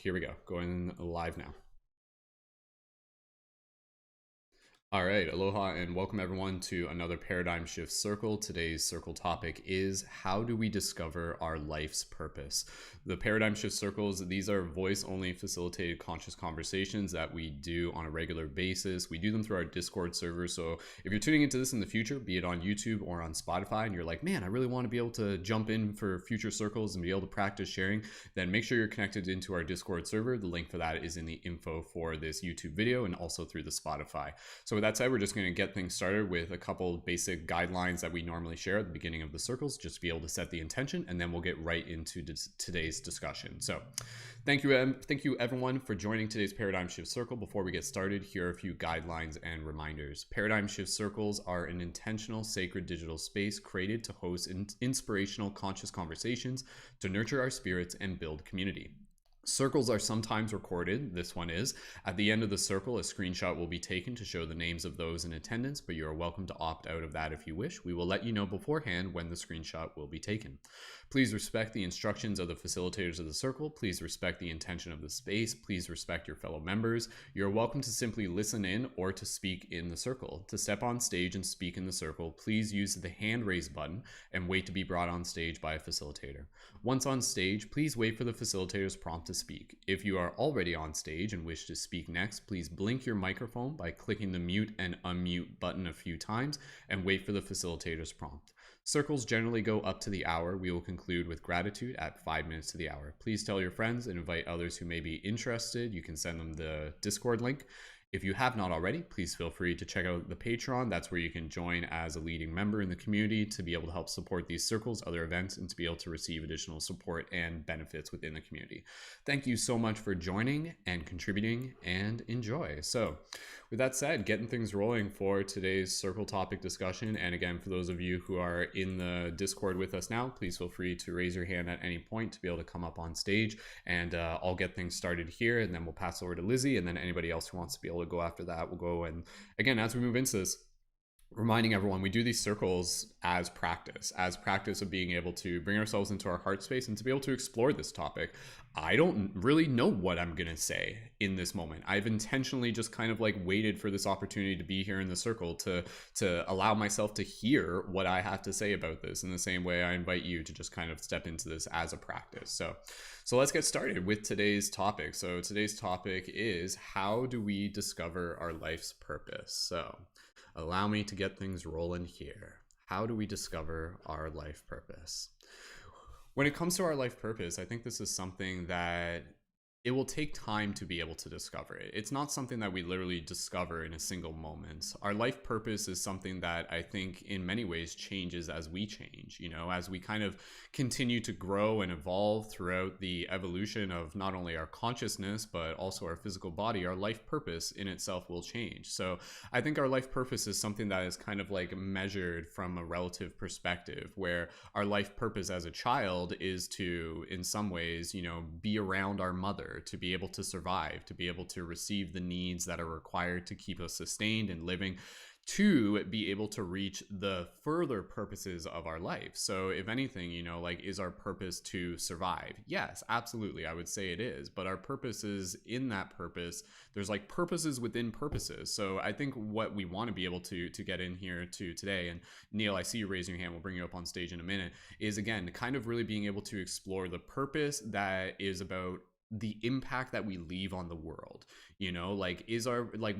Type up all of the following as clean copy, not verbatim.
here we go. Going live now. All right, aloha and welcome everyone to another Paradigm Shift Circle. Today's circle topic is how do we discover our life's purpose? The Paradigm Shift Circles, these are voice-only facilitated conscious conversations that we do on a regular basis. We do them through our Discord server. So if you're tuning into this in the future, be it on YouTube or on Spotify, and you're like, man, I really want to be able to jump in for future circles and be able to practice sharing, then make sure you're connected into our Discord server. The link for that is in the info for this YouTube video and also through the Spotify. So with that said, we're just going to get things started with a couple basic guidelines that we normally share at the beginning of the circles, just to be able to set the intention, and then we'll get right into today's discussion. So thank you everyone for joining today's Paradigm Shift Circle. Before we get started, here are a few guidelines and reminders. Paradigm Shift Circles are an intentional, sacred digital space created to host inspirational, conscious conversations to nurture our spirits and build community. Circles are sometimes recorded. This one is. At the end of the circle, a screenshot will be taken to show the names of those in attendance, but you are welcome to opt out of that if you wish. We will let you know beforehand when the screenshot will be taken. Please respect the instructions of the facilitators of the circle. Please respect the intention of the space. Please respect your fellow members. You're welcome to simply listen in or to speak in the circle. To step on stage and speak in the circle, please use the hand raise button and wait to be brought on stage by a facilitator. Once on stage, please wait for the facilitator's prompt to speak. If you are already on stage and wish to speak next, please blink your microphone by clicking the mute and unmute button a few times and wait for the facilitator's prompt. Circles generally go up to the hour. We will conclude with gratitude at 5 minutes to the hour. Please tell your friends and invite others who may be interested. You can send them the Discord link. If you have not already, please feel free to check out the Patreon. That's where you can join as a leading member in the community to be able to help support these circles, other events, and to be able to receive additional support and benefits within the community. Thank you so much for joining and contributing, and enjoy. So with that said, getting things rolling for today's circle topic discussion. And again, for those of you who are in the Discord with us now, please feel free to raise your hand at any point to be able to come up on stage, and I'll get things started here, and then we'll pass over to Lizzie, and then anybody else who wants to be able to go after that will go. And again, as we move into this, reminding everyone, we do these circles as practice of being able to bring ourselves into our heart space and to be able to explore this topic. I don't really know what I'm gonna say in this moment. I've intentionally just kind of like waited for this opportunity to be here in the circle to allow myself to hear what I have to say about this, in the same way I invite you to just kind of step into this as a practice. So let's get started with today's topic. So today's topic is, how do we discover our life's purpose? So allow me to get things rolling here. How do we discover our life purpose? When it comes to our life purpose, I think this is something that it will take time to be able to discover it. It's not something that we literally discover in a single moment. Our life purpose is something that I think in many ways changes as we change, you know, as we kind of continue to grow and evolve throughout the evolution of not only our consciousness, but also our physical body. Our life purpose in itself will change. So I think our life purpose is something that is kind of like measured from a relative perspective, where our life purpose as a child is to, in some ways, you know, be around our mother, to be able to survive, to be able to receive the needs that are required to keep us sustained and living, to be able to reach the further purposes of our life. So if anything, you know, like, is our purpose to survive? Yes, absolutely, I would say it is. But our purpose is in that purpose. There's like purposes within purposes. So I think what we want to be able to get in here to today, and Neil, I see you raising your hand, we'll bring you up on stage in a minute, is again, kind of really being able to explore the purpose that is about the impact that we leave on the world. You know, like,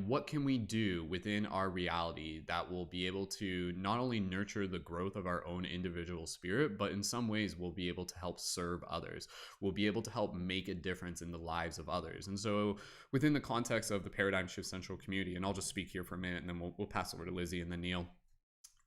what can we do within our reality that will be able to not only nurture the growth of our own individual spirit, but in some ways will be able to help serve others, will be able to help make a difference in the lives of others. And so within the context of the Paradigm Shift Central community, and I'll just speak here for a minute, and then we'll pass over to Lizzie and then Neil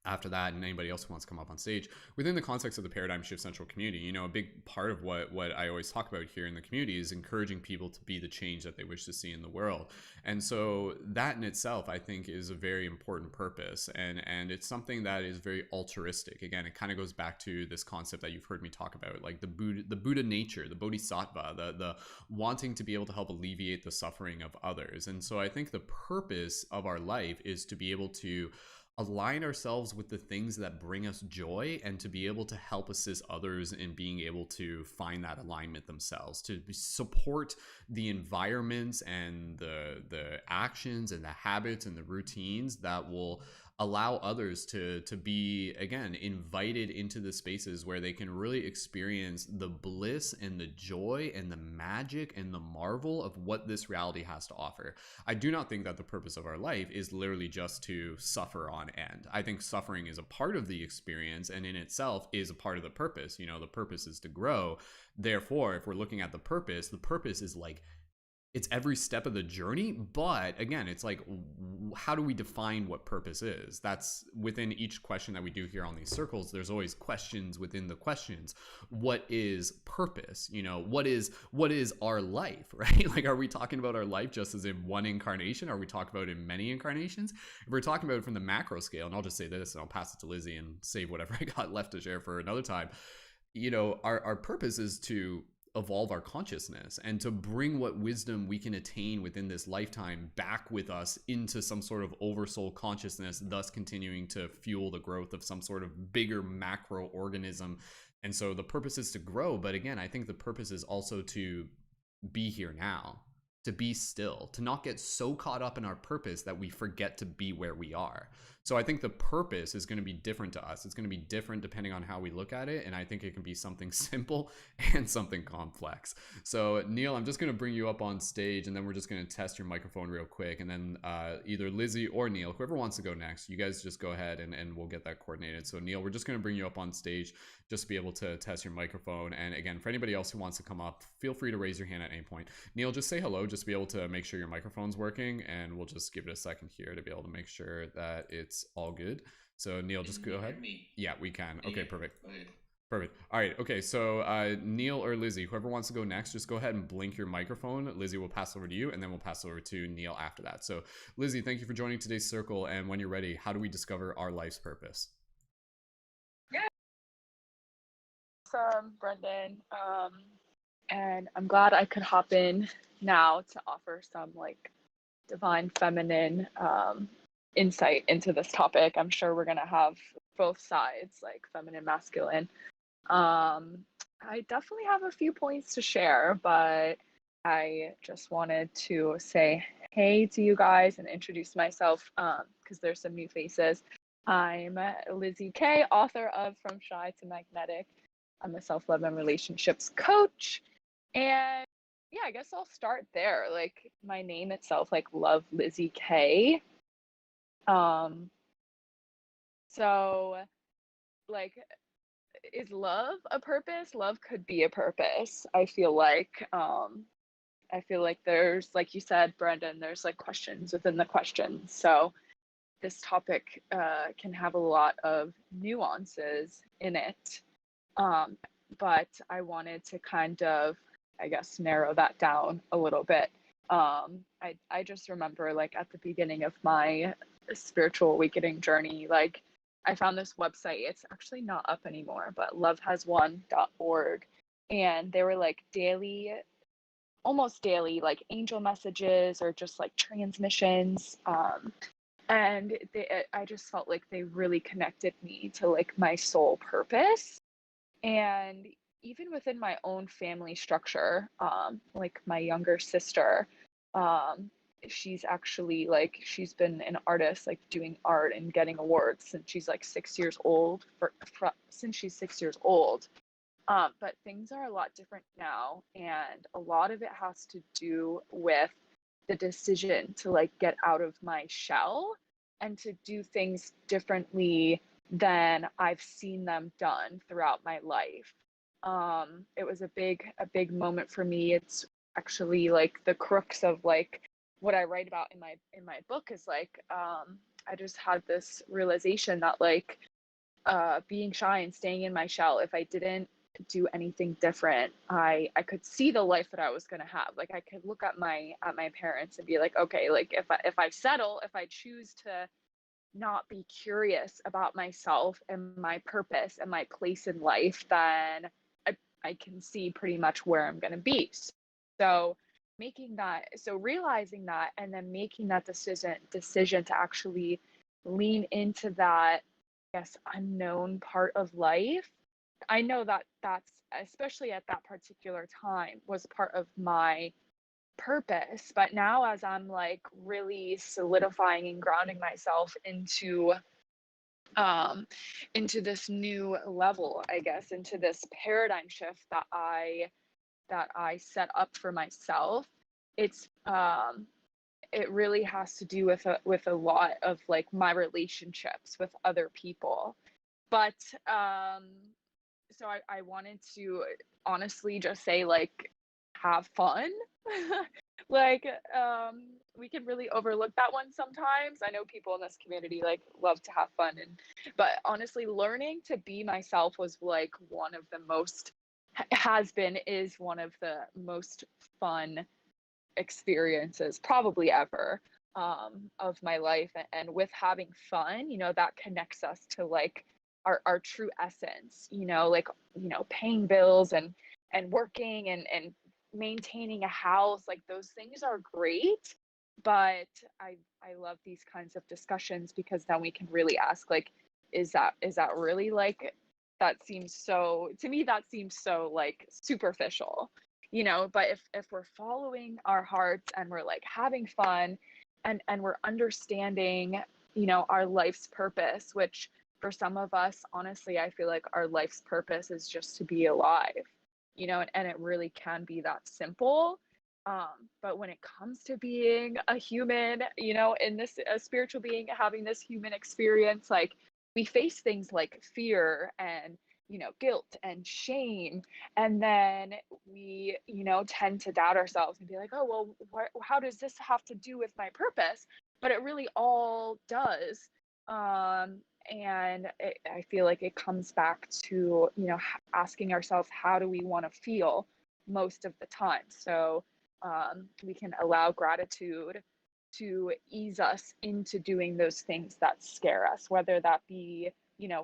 after that, and anybody else who wants to come up on stage. Within the context of the Paradigm Shift Central community, you know, a big part of what I always talk about here in the community is encouraging people to be the change that they wish to see in the world. And so that in itself, I think, is a very important purpose, and it's something that is very altruistic. Again, it kind of goes back to this concept that you've heard me talk about, like the Buddha nature, the bodhisattva, the wanting to be able to help alleviate the suffering of others. And so I think the purpose of our life is to be able to align ourselves with the things that bring us joy and to be able to help assist others in being able to find that alignment themselves, to support the environments and the actions and the habits and the routines that will allow others to be, again, invited into the spaces where they can really experience the bliss and the joy and the magic and the marvel of what this reality has to offer. I do not think that the purpose of our life is literally just to suffer on end. I think suffering is a part of the experience and in itself is a part of the purpose. You know, the purpose is to grow. Therefore, if we're looking at the purpose is like, it's every step of the journey. But again, it's like, how do we define what purpose is? That's within each question that we do here on these circles. There's always questions within the questions. What is purpose? You know, what is our life, right? Like, are we talking about our life just as in one incarnation? Are we talking about in many incarnations? If we're talking about it from the macro scale, and I'll just say this and I'll pass it to Lizzie and save whatever I got left to share for another time. You know, our purpose is to evolve our consciousness and to bring what wisdom we can attain within this lifetime back with us into some sort of oversoul consciousness, thus continuing to fuel the growth of some sort of bigger macro organism. And so the purpose is to grow, but again, I think the purpose is also to be here now, to be still, to not get so caught up in our purpose that we forget to be where we are. So I think the purpose is going to be different to us. It's going to be different depending on how we look at it. And I think it can be something simple and something complex. So Neil, I'm just going to bring you up on stage and then we're just going to test your microphone real quick. And then either Lizzie or Neil, whoever wants to go next, you guys just go ahead and we'll get that coordinated. So Neil, we're just going to bring you up on stage just to be able to test your microphone. And again, for anybody else who wants to come up, feel free to raise your hand at any point. Neil, just say hello, just to be able to make sure your microphone's working. And we'll just give it a second here to be able to make sure that it's all good. So Neil, just go ahead. Yeah, we can. Okay, perfect. Perfect. All right. Okay. So Neil or Lizzie, whoever wants to go next, just go ahead and blink your microphone. Lizzie will pass over to you, and then we'll pass over to Neil after that. So Lizzie, thank you for joining today's circle. And when you're ready, how do we discover our life's purpose? Yeah. Awesome, Brendan. And I'm glad I could hop in now to offer some like divine feminine insight into this topic. I'm sure we're gonna have both sides, like feminine, masculine. I definitely have a few points to share, but I just wanted to say hey to you guys and introduce myself because there's some new faces. I'm Lizzie K, author of From Shy to Magnetic. I'm a self-love and relationships coach. And yeah, I guess I'll start there. Like my name itself, like Love Lizzie K. So like, is love a purpose? Love could be a purpose. I feel like there's, like you said, Brendan, there's like questions within the questions. So this topic can have a lot of nuances in it. But I wanted to kind of, I guess, narrow that down a little bit. I just remember like at the beginning of my spiritual awakening journey, like I found this website. It's actually not up anymore, but lovehaswon.org. And they were like daily, almost daily, like angel messages or just like transmissions. And I just felt like they really connected me to like my soul purpose. And even within my own family structure, like my younger sister, um, she's actually like she's been an artist, like doing art and getting awards since she's like 6 years old. Since she's 6 years old, but things are a lot different now, and a lot of it has to do with the decision to like get out of my shell and to do things differently than I've seen them done throughout my life. It was a big moment for me. It's actually like the crux of like what I write about in my book is like I just had this realization that like being shy and staying in my shell, if I didn't do anything different, I could see the life that I was going to have. Like I could look at my parents and be like, okay, like if I settle, if I choose to not be curious about myself and my purpose and my place in life, then I can see pretty much where I'm going to be. So realizing that and then making that decision to actually lean into that, I guess, unknown part of life. I know that that's, especially at that particular time, was part of my purpose. But now, as I'm like really solidifying and grounding myself um into this new level, I guess, into this paradigm shift that I set up for myself, it's it really has to do with a lot of like my relationships with other people. But so I wanted to honestly just say, like, have fun. Like, we can really overlook that one sometimes. I know people in this community like love to have fun, and but honestly, learning to be myself was like one of the most, has been, is one of the most fun experiences probably ever, of my life. And with having fun, that connects us to like our true essence, like, paying bills and working and maintaining a house, like those things are great. But I love these kinds of discussions, because then we can really ask, like, is that really like, that seems so, to me that seems so like superficial. But if we're following our hearts and we're like having fun, and we're understanding, our life's purpose, which for some of us, honestly, I feel like our life's purpose is just to be alive, and it really can be that simple. But when it comes to being a human, in this, a spiritual being having this human experience, like, we face things like fear and, guilt and shame. And then we, tend to doubt ourselves and be like, oh, well, how does this have to do with my purpose? But it really all does. And I feel like it comes back to, asking ourselves, how do we want to feel most of the time? So we can allow gratitude to ease us into doing those things that scare us, whether that be,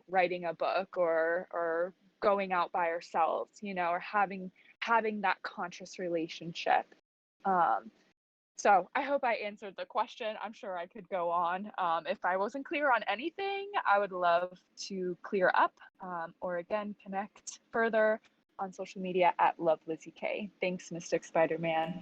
writing a book, or going out by ourselves, or having that conscious relationship. Um, so I hope I answered the question. I'm sure I could go on. If I wasn't clear on anything, I would love to clear up, or again, connect further on social media at Love Lizzie K. Thanks, Mystic Spider-Man.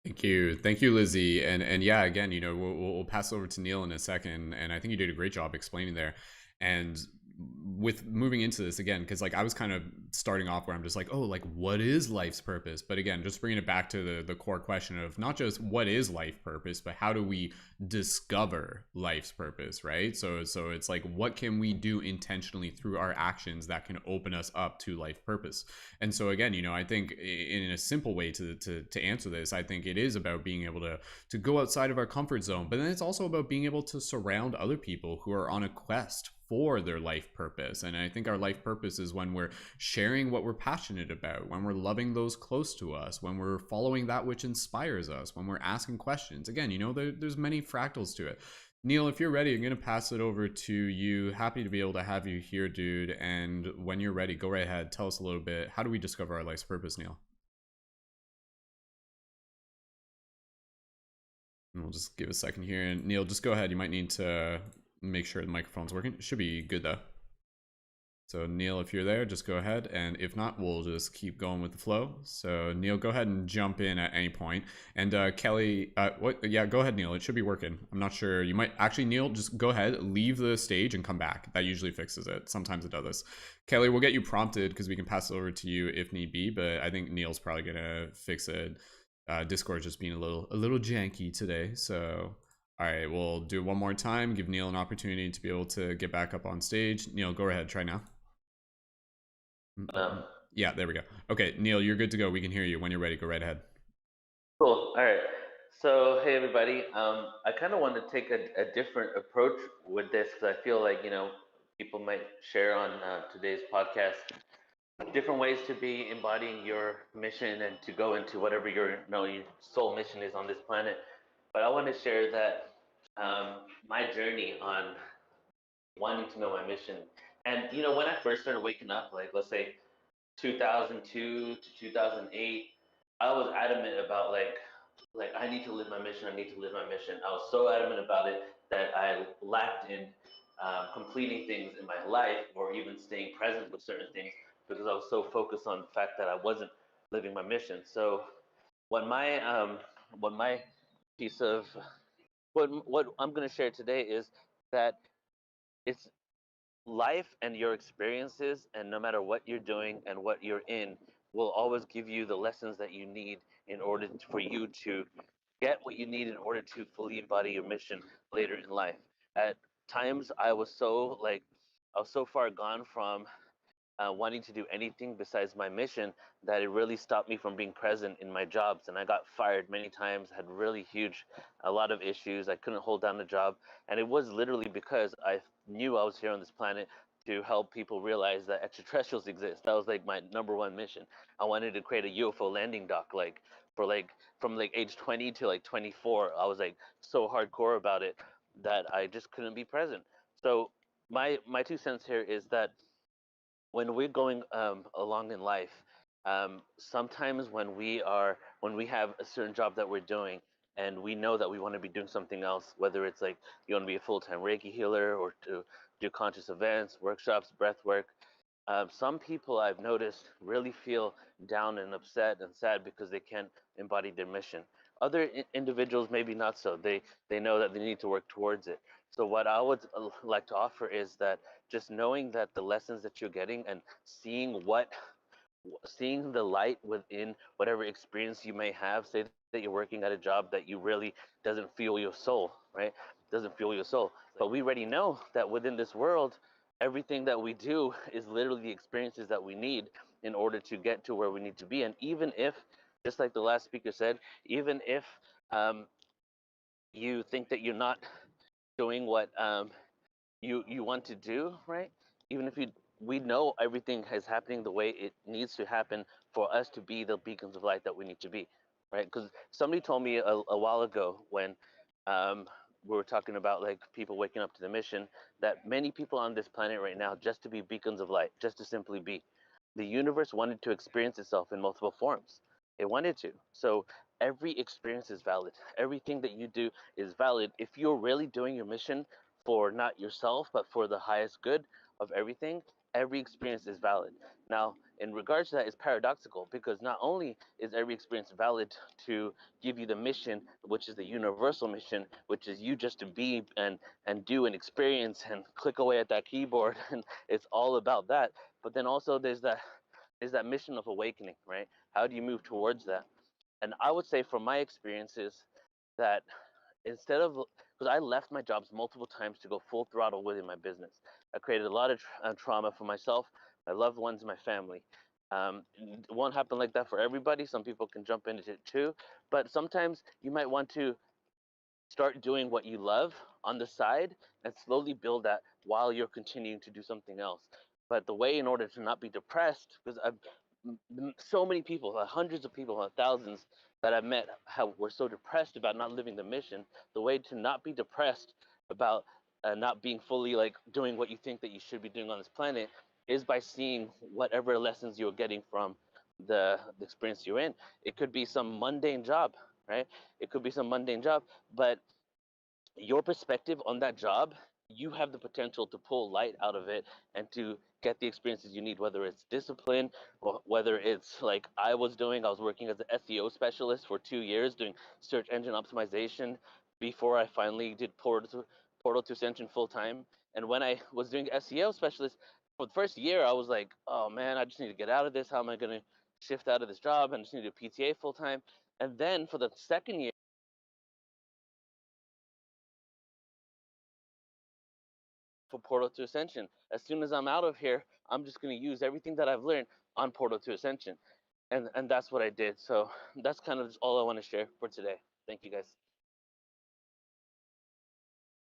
Thank you, Lizzie, and yeah, again, we'll pass over to Neil in a second, and I think you did a great job explaining there, and with moving into this again, because like I was kind of starting off where I'm just like, oh, like what is life's purpose? But again, just bringing it back to the core question of not just what is life purpose, but how do we discover life's purpose, right? So it's like, what can we do intentionally through our actions that can open us up to life purpose? And so again, I think in a simple way to answer this, I think it is about being able to go outside of our comfort zone, but then it's also about being able to surround other people who are on a quest for their life purpose. And I think our life purpose is when we're sharing what we're passionate about, when we're loving those close to us, when we're following that which inspires us, when we're asking questions. Again, there's many fractals to it. Neil, if you're ready, I'm going to pass it over to you. Happy to be able to have you here, dude. And when you're ready, go right ahead. Tell us a little bit. How do we discover our life's purpose, Neil? And we'll just give a second here. And Neil, just go ahead. You might need to make sure the microphone's working. It should be good though. So Neil, if you're there, just go ahead. And if not, we'll just keep going with the flow. So Neil, go ahead and jump in at any point. And Kelly, what? Yeah, go ahead, Neil. It should be working. I'm not sure. You might actually, Neil, just go ahead, leave the stage and come back. That usually fixes it. Sometimes it does this. Kelly, we'll get you prompted because we can pass it over to you if need be. But I think Neil's probably gonna fix it. Discord just being a little janky today. So all right, we'll do it one more time. Give Neil an opportunity to be able to get back up on stage. Neil, go ahead. Try now. Yeah, there we go. Okay, Neil, you're good to go. We can hear you. When you're ready, go right ahead. Cool. All right. So, hey, everybody. I kind of want to take a different approach with this because I feel like, people might share on today's podcast different ways to be embodying your mission and to go into whatever your soul mission is on this planet. But I want to share that my journey on wanting to know my mission. And when I first started waking up, like let's say 2002 to 2008, I was adamant about like like I need to live my mission. I need to live my mission. I was so adamant about it that I lacked in completing things in my life or even staying present with certain things because I was so focused on the fact that I wasn't living my mission. So what my what my piece of what I'm going to share today is that it's life and your experiences, and no matter what you're doing and what you're in, will always give you the lessons that you need in order for you to get what you need in order to fully embody your mission later in life. At times, I was so far gone from wanting to do anything besides my mission that it really stopped me from being present in my jobs. And I got fired many times, had really a lot of issues. I couldn't hold down a job. And it was literally because I knew I was here on this planet to help people realize that extraterrestrials exist. That was like my number one mission. I wanted to create a UFO landing dock, like for like from like age 20 to like 24. I was like so hardcore about it that I just couldn't be present. So my 2 cents here is that when we're going along in life, sometimes when we have a certain job that we're doing, and we know that we want to be doing something else, whether it's like you want to be a full-time Reiki healer or to do conscious events, workshops, breath work. Some people I've noticed really feel down and upset and sad because they can't embody their mission. Other individuals maybe not so. They know that they need to work towards it. So what I would like to offer is that just knowing that the lessons that you're getting and seeing the light within whatever experience you may have. Say that you're working at a job that you really doesn't fuel your soul, right? Doesn't fuel your soul. But we already know that within this world, everything that we do is literally the experiences that we need in order to get to where we need to be. And even if, just like the last speaker said, even if um, you think that you're not doing what you want to do, right? Even if you we know everything is happening the way it needs to happen for us to be the beacons of light that we need to be, right? Because somebody told me a while ago when um, we were talking about like people waking up to the mission that many people on this planet right now just to be beacons of light, just to simply be. The universe wanted to experience itself in multiple forms. It wanted to. So every experience is valid. Everything that you do is valid if you're really doing your mission for not yourself, but for the highest good of everything. Every experience is valid. Now, in regards to that, it's paradoxical because not only is every experience valid to give you the mission, which is the universal mission, which is you just to be and do and experience and click away at that keyboard, and it's all about that. But then also there's that mission of awakening, right? How do you move towards that? And I would say from my experiences that instead of because I left my jobs multiple times to go full throttle within my business. I created a lot of trauma for myself, my loved ones, my family. It won't happen like that for everybody. Some people can jump into it too, but sometimes you might want to start doing what you love on the side and slowly build that while you're continuing to do something else. But the way in order to not be depressed, because I've so many people, hundreds of people, thousands that I've met were so depressed about not living the mission. The way to not be depressed about not being fully like doing what you think that you should be doing on this planet is by seeing whatever lessons you're getting from the experience you're in. It could be some mundane job, right? It could be some mundane job, but your perspective on that job, you have the potential to pull light out of it and to get the experiences you need, whether it's discipline or whether it's like I was working as an SEO specialist for 2 years doing search engine optimization before I finally did Portal to Ascension full time. And when I was doing SEO specialist for the first year, I was like, oh man, I just need to get out of this. How am I going to shift out of this job and just need to do PTA full time? And then for the second year, for Portal to Ascension. As soon as I'm out of here, I'm just going to use everything that I've learned on Portal to Ascension. And that's what I did. So that's kind of just all I want to share for today. Thank you guys.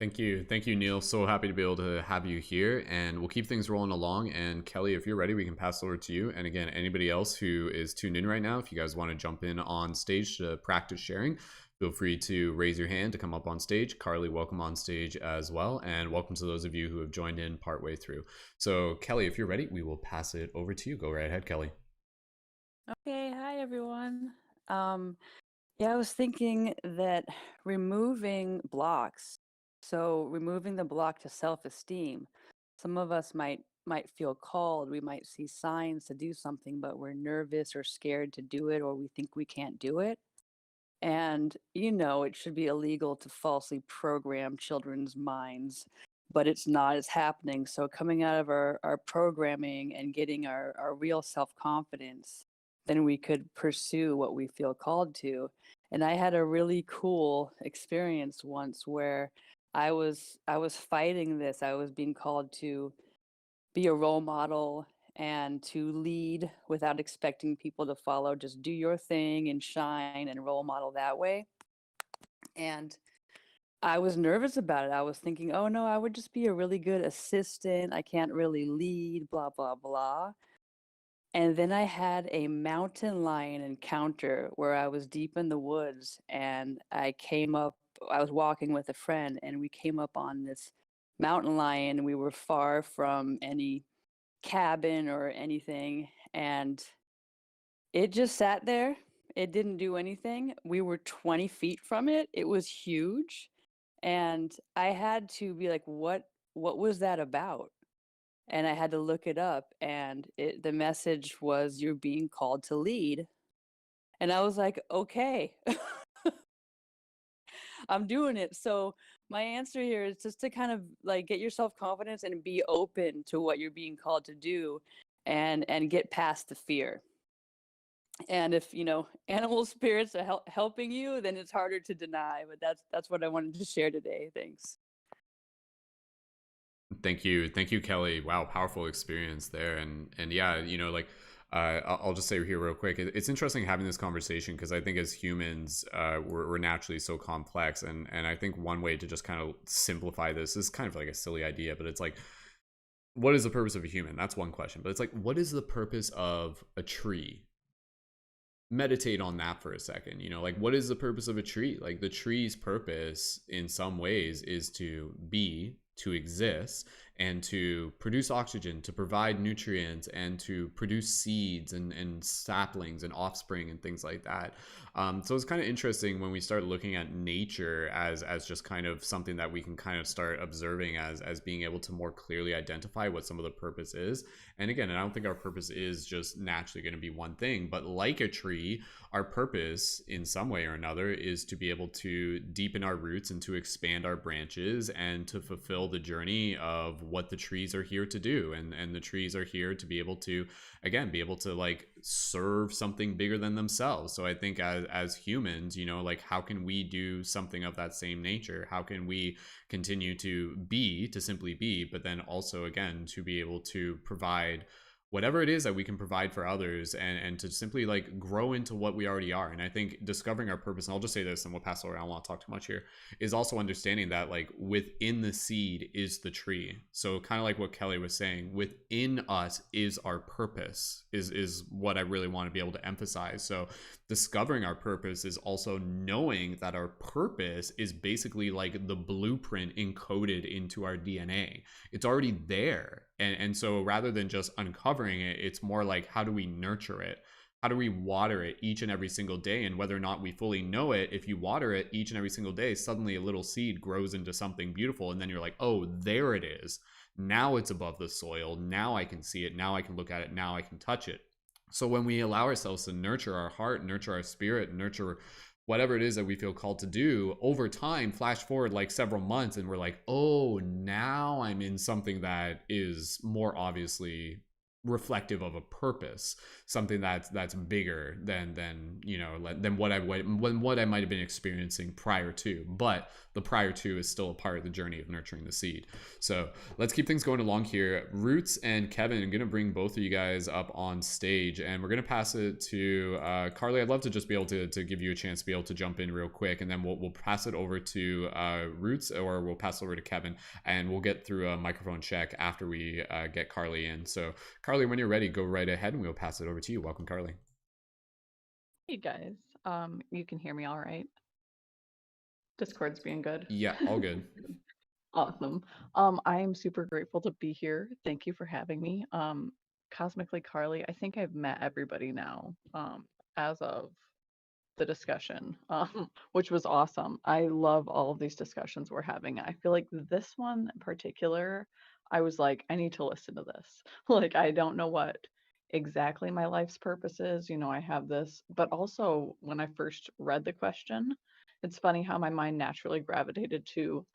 Thank you. Thank you, Neil. So happy to be able to have you here, and we'll keep things rolling along. And Kelly, if you're ready, we can pass it over to you. And again, anybody else who is tuned in right now, if you guys want to jump in on stage to practice sharing, feel free to raise your hand to come up on stage. Carly, welcome on stage as well. And welcome to those of you who have joined in partway through. So Kelly, if you're ready, we will pass it over to you. Go right ahead, Kelly. Okay, hi everyone. Um, Yeah, I was thinking that removing blocks, so removing the block to self-esteem, some of us might feel called, we might see signs to do something, but we're nervous or scared to do it, or we think we can't do it. And it should be illegal to falsely program children's minds, but it's not, it's happening. So coming out of our programming and getting our real self-confidence, then we could pursue what we feel called to. And I had a really cool experience once where I was fighting this. I was being called to be a role model and to lead without expecting people to follow. Just do your thing and shine and role model that way. And I was nervous about it. I was thinking, oh no, I would just be a really good assistant. I can't really lead, blah, blah, blah. And then I had a mountain lion encounter where I was deep in the woods and I was walking with a friend and we came up on this mountain lion. We were far from any cabin or anything, and it just sat there. It didn't do anything. We were 20 feet from it. It was huge, and I had to be like, what was that about? And I had to look it up, and the message was, you're being called to lead. And I was like, okay. I'm doing it. So my answer here is just to kind of like get your self-confidence and be open to what you're being called to do, and get past the fear. And if, animal spirits are helping you, then it's harder to deny, but that's what I wanted to share today. Thanks. Thank you, Kelly. Wow, powerful experience there, and yeah, like I'll just say here real quick. It's interesting having this conversation because I think as humans, we're naturally so complex, and I think one way to just kind of simplify this is kind of like a silly idea, but it's like, what is the purpose of a human? That's one question, but it's like, what is the purpose of a tree? Meditate on that for a second. Like, what is the purpose of a tree? Like, the tree's purpose in some ways is to exist and to produce oxygen, to provide nutrients, and to produce seeds and saplings and offspring and things like that. So it's kind of interesting when we start looking at nature as just kind of something that we can kind of start observing as being able to more clearly identify what some of the purpose is. And again, I don't think our purpose is just naturally going to be one thing, but like a tree, our purpose in some way or another is to be able to deepen our roots and to expand our branches and to fulfill the journey of what the trees are here to do. And the trees are here to be able to, again, be able to like serve something bigger than themselves. So I think as humans, like, how can we do something of that same nature? How can we continue to simply be, but then also, again, to be able to provide whatever it is that we can provide for others, and to simply like grow into what we already are. And I think discovering our purpose, and I'll just say this and we'll pass it over, I don't want to talk too much here, is also understanding that like within the seed is the tree. So kind of like what Kelly was saying, within us is our purpose, is what I really want to be able to emphasize. So discovering our purpose is also knowing that our purpose is basically like the blueprint encoded into our DNA. It's already there. And so rather than just uncovering it, it's more like, how do we nurture it? How do we water it each and every single day? And whether or not we fully know it, if you water it each and every single day, suddenly a little seed grows into something beautiful. And then you're like, oh, there it is. Now it's above the soil. Now I can see it. Now I can look at it. Now I can touch it. So when we allow ourselves to nurture our heart, nurture our spirit, nurture whatever it is that we feel called to do, over time, flash forward like several months, and we're like, oh, now I'm in something that is more obviously reflective of a purpose, something that's bigger than what I might have been experiencing prior to. But the prior to is still a part of the journey of nurturing the seed. So let's keep things going along here. Roots and Kevin, I'm gonna bring both of you guys up on stage, and we're gonna pass it to Carly. I'd love to just be able to give you a chance to be able to jump in real quick, and then we'll pass it over to Roots, or we'll pass it over to Kevin, and we'll get through a microphone check after we get Carly in. So Carly, when you're ready, go right ahead and we'll pass it over to you. Welcome, Carly. Hey guys, you can hear me all right? Discord's being good. Yeah, all good. Awesome. I am super grateful to be here. Thank you for having me. Cosmically Carly, I think I've met everybody now, as of the discussion, which was awesome. I love all of these discussions we're having. I feel like this one in particular, I was like, I need to listen to this. Like, I don't know what exactly my life's purpose is. You know, I have this, but also when I first read the question, it's funny how my mind naturally gravitated to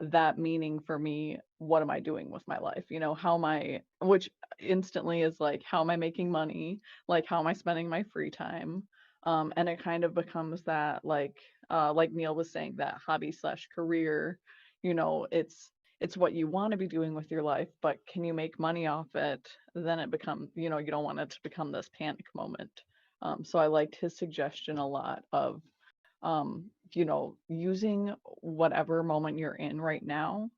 that meaning for me. What am I doing with my life? You know, how am I, which instantly is like, how am I making money? Like, how am I spending my free time? And it kind of becomes that, like Neil was saying, that hobby slash career. You know, it's what you want to be doing with your life, but can you make money off it? Then it becomes, you know, you don't want it to become this panic moment. So I liked his suggestion a lot of, you know, using whatever moment you're in right now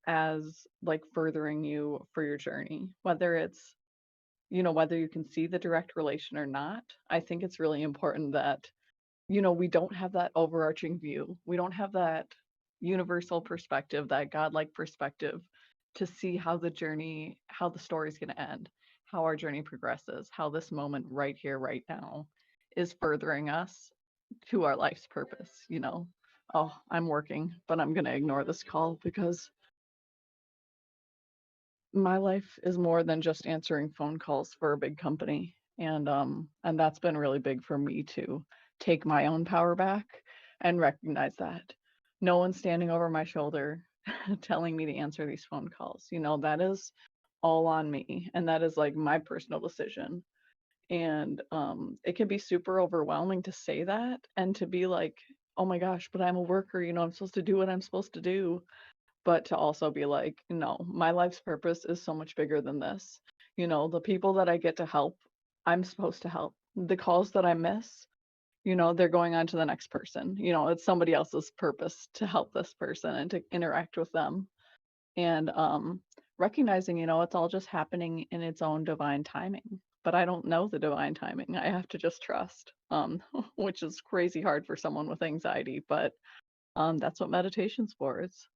as like furthering you for your journey, whether it's, you know, whether you can see the direct relation or not. I think it's really important that, you know, we don't have that overarching view. We don't have that universal perspective, that godlike perspective to see how the journey, how the story's going to end, how our journey progresses, how this moment right here, right now is furthering us to our life's purpose, you know. Oh, I'm working, but I'm going to ignore this call because my life is more than just answering phone calls for a big company. And that's been really big for me to take my own power back and recognize that no one's standing over my shoulder telling me to answer these phone calls. You know, that is all on me, and that is like my personal decision. And it can be super overwhelming to say that and to be like, oh my gosh, but I'm a worker, you know, I'm supposed to do what I'm supposed to do. But to also be like, no, my life's purpose is so much bigger than this. You know, the people that I get to help, I'm supposed to help. The calls that I miss, you know, they're going on to the next person. You know, it's somebody else's purpose to help this person and to interact with them. And recognizing, you know, it's all just happening in its own divine timing. But I don't know the divine timing. I have to just trust, which is crazy hard for someone with anxiety. But that's what meditation's for. It's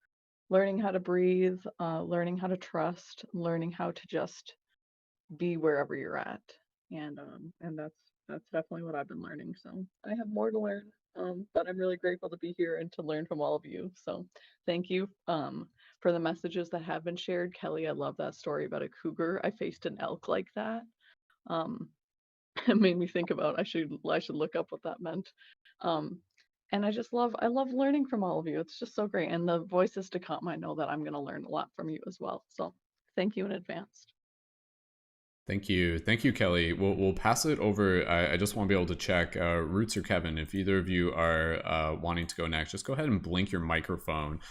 learning how to breathe, learning how to trust, learning how to just be wherever you're at. And that's definitely what I've been learning. So I have more to learn. But I'm really grateful to be here and to learn from all of you. So thank you for the messages that have been shared. Kelly, I love that story about a cougar. I faced an elk like that. Um, it made me think about I should look up what that meant. Um, and I love learning from all of you. It's just so great. And the voices to come, I know that I'm going to learn a lot from you as well. So thank you in advance. Thank you, Kelly. We'll pass it over. I just want to be able to check Roots or Kevin, if either of you are wanting to go next. Just go ahead and blink your microphone,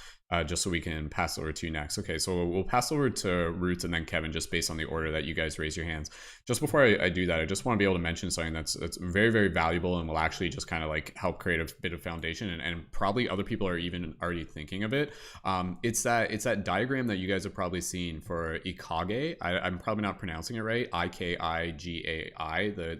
just so we can pass over to you next. Okay, so we'll pass over to Roots and then Kevin, just based on the order that you guys raise your hands. Just before I do that, I just want to be able to mention something that's very, very valuable and will actually just kind of like help create a bit of foundation, and probably other people are even already thinking of it. It's that diagram that you guys have probably seen for Ikage. I'm probably not pronouncing it right. Ikigai,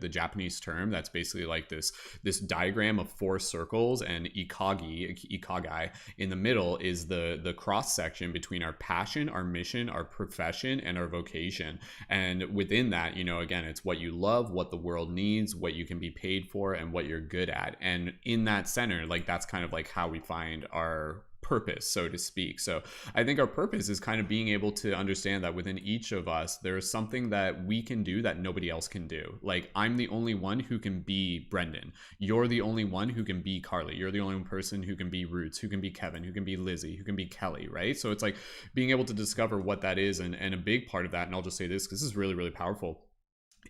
the Japanese term. That's basically like this diagram of 4 circles, and Ikagai in the middle is the cross section between our passion, our mission, our profession, and our vocation. And within that, you know, again, it's what you love, what the world needs, what you can be paid for, and what you're good at. And in that center, like, that's kind of like how we find our purpose, so to speak. So I think our purpose is kind of being able to understand that within each of us, there is something that we can do that nobody else can do. Like, I'm the only one who can be Brendan. You're the only one who can be Carly. You're the only person who can be Roots, who can be Kevin, who can be Lizzie, who can be Kelly, right? So it's like being able to discover what that is. And a big part of that, and I'll just say this because this is really, really powerful,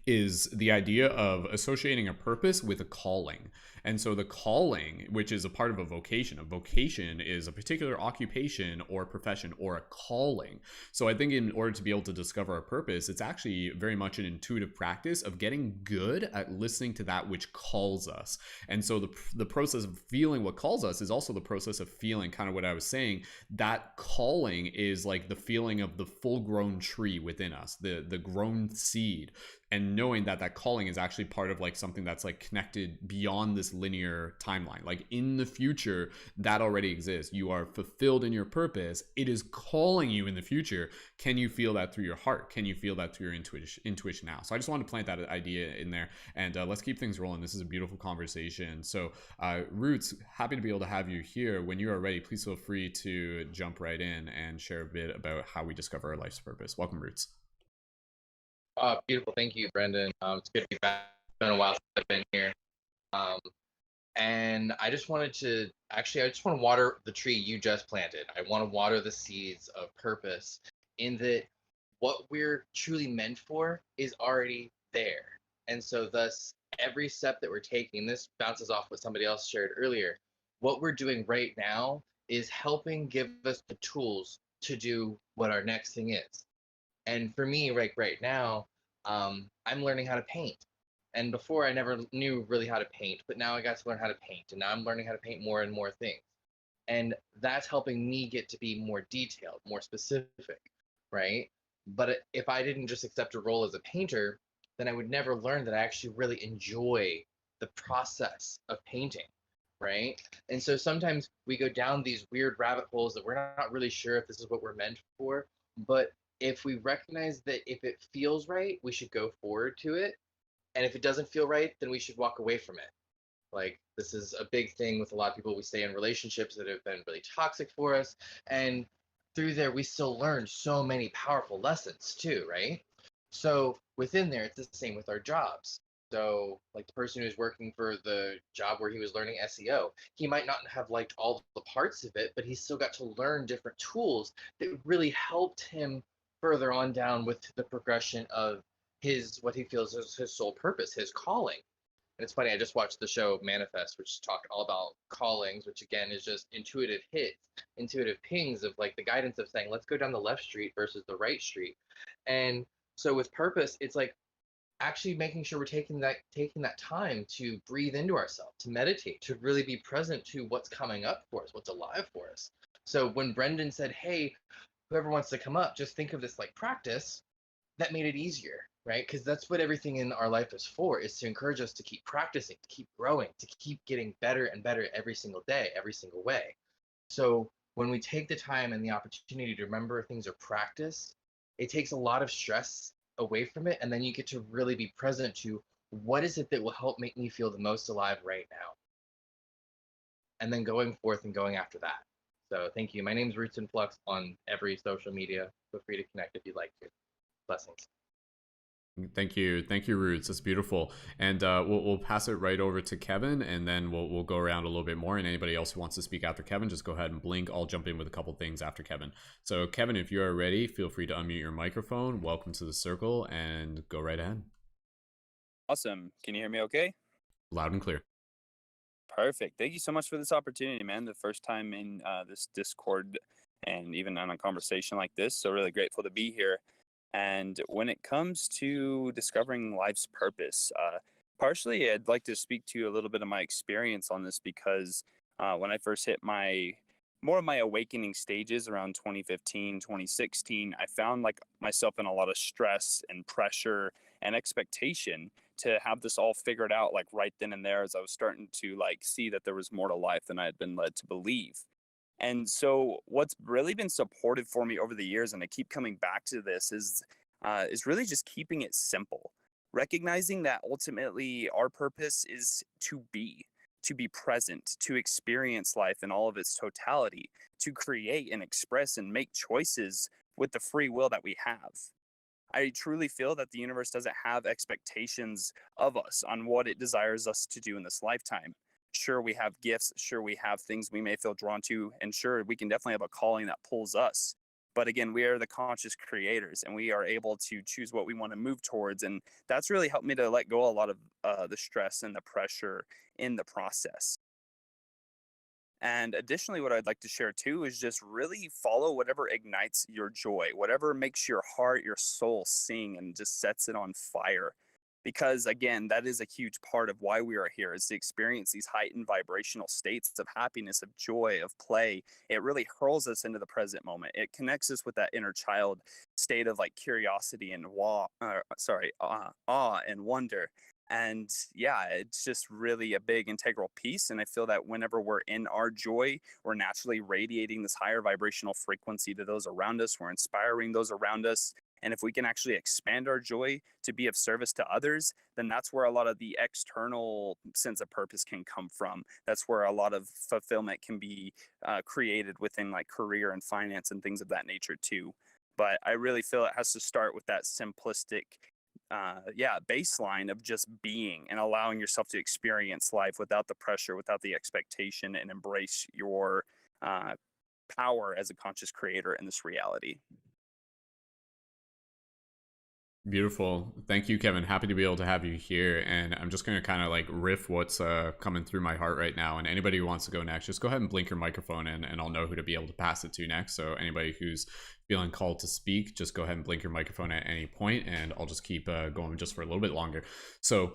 is the idea of associating a purpose with a calling. And so the calling, which is a part of a vocation is a particular occupation or profession or a calling. So I think in order to be able to discover a purpose, it's actually very much an intuitive practice of getting good at listening to that which calls us. And so the process of feeling what calls us is also the process of feeling kind of what I was saying. That calling is like the feeling of the full grown tree within us, the grown seed. and knowing that that calling is actually part of like something that's like connected beyond this linear timeline. Like in the future, that already exists. You are fulfilled in your purpose. It is calling you in the future. Can you feel that through your heart? Can you feel that through your intuition now? So I just wanted to plant that idea in there, and let's keep things rolling. This is a beautiful conversation. So Roots, happy to be able to have you here. When you are ready, please feel free to jump right in and share a bit about how we discover our life's purpose. Welcome, Roots. Beautiful. Thank you, Brendan. It's good to be back. It's been a while since I've been here. And I just want to water the tree you just planted. I want to water the seeds of purpose in that what we're truly meant for is already there. And so thus, every step that we're taking, this bounces off what somebody else shared earlier. What we're doing right now is helping give us the tools to do what our next thing is. And for me, right now, I'm learning how to paint. And before I never knew really how to paint, but now I got to learn how to paint. And now I'm learning how to paint more and more things. And that's helping me get to be more detailed, more specific, right? But if I didn't just accept a role as a painter, then I would never learn that I actually really enjoy the process of painting, right? And so sometimes we go down these weird rabbit holes that we're not really sure if this is what we're meant for, but if we recognize that if it feels right, we should go forward to it. And if it doesn't feel right, then we should walk away from it. Like, this is a big thing with a lot of people. We stay in relationships that have been really toxic for us. And through there, we still learn so many powerful lessons too, right? So within there, it's the same with our jobs. So like the person who's working for the job where he was learning SEO, he might not have liked all the parts of it, but he still got to learn different tools that really helped him further on down with the progression of what he feels is his sole purpose, his calling. And it's funny, I just watched the show Manifest, which talked all about callings, which again is just intuitive hits, intuitive pings of like the guidance of saying, let's go down the left street versus the right street. And so with purpose, it's like actually making sure we're taking that time to breathe into ourselves, to meditate, to really be present to what's coming up for us, what's alive for us. So when Brendan said, hey, whoever wants to come up, just think of this like practice, that made it easier, right? Because that's what everything in our life is for, is to encourage us to keep practicing, to keep growing, to keep getting better and better every single day, every single way. So when we take the time and the opportunity to remember things are practice, it takes a lot of stress away from it. And then you get to really be present to what is it that will help make me feel the most alive right now? And then going forth and going after that. So thank you. My name is Roots in Flux on every social media. Feel free to connect if you'd like to. Blessings. Thank you, Roots. That's beautiful. And we'll pass it right over to Kevin, and then we'll go around a little bit more. And anybody else who wants to speak after Kevin, just go ahead and blink. I'll jump in with a couple things after Kevin. So Kevin, if you are ready, feel free to unmute your microphone. Welcome to the circle, and go right ahead. Awesome. Can you hear me okay? Loud and clear. Perfect. Thank you so much for this opportunity, man. The first time in this Discord and even on a conversation like this. So really grateful to be here. And when it comes to discovering life's purpose, partially I'd like to speak to you a little bit of my experience on this, because when I first hit more of my awakening stages around 2015, 2016, I found like myself in a lot of stress and pressure and expectation to have this all figured out like right then and there, as I was starting to like see that there was more to life than I had been led to believe. And so what's really been supportive for me over the years, and I keep coming back to this, is really just keeping it simple, recognizing that ultimately our purpose is to be present, to experience life in all of its totality, to create and express and make choices with the free will that we have. I truly feel that the universe doesn't have expectations of us on what it desires us to do in this lifetime. Sure, we have gifts, sure, we have things we may feel drawn to, and sure, we can definitely have a calling that pulls us. But again, we are the conscious creators, and we are able to choose what we want to move towards. And that's really helped me to let go a lot of the stress and the pressure in the process. And additionally, what I'd like to share too is just really follow whatever ignites your joy, whatever makes your heart, your soul sing and just sets it on fire. Because again, that is a huge part of why we are here, is to experience these heightened vibrational states of happiness, of joy, of play. It really hurls us into the present moment. It connects us with that inner child state of like curiosity and awe and wonder. And yeah, it's just really a big integral piece. And I feel that whenever we're in our joy, we're naturally radiating this higher vibrational frequency to those around us. We're inspiring those around us. And if we can actually expand our joy to be of service to others, then that's where a lot of the external sense of purpose can come from. That's where a lot of fulfillment can be created within like career and finance and things of that nature too. But I really feel it has to start with that simplistic baseline of just being and allowing yourself to experience life without the pressure, without the expectation, and embrace your power as a conscious creator in this reality. Beautiful. Thank you, Kevin. Happy to be able to have you here. And I'm just going to kind of like riff what's coming through my heart right now. And anybody who wants to go next, just go ahead and blink your microphone in, and I'll know who to be able to pass it to next. So anybody who's feeling called to speak, just go ahead and blink your microphone at any point, and I'll just keep going just for a little bit longer. So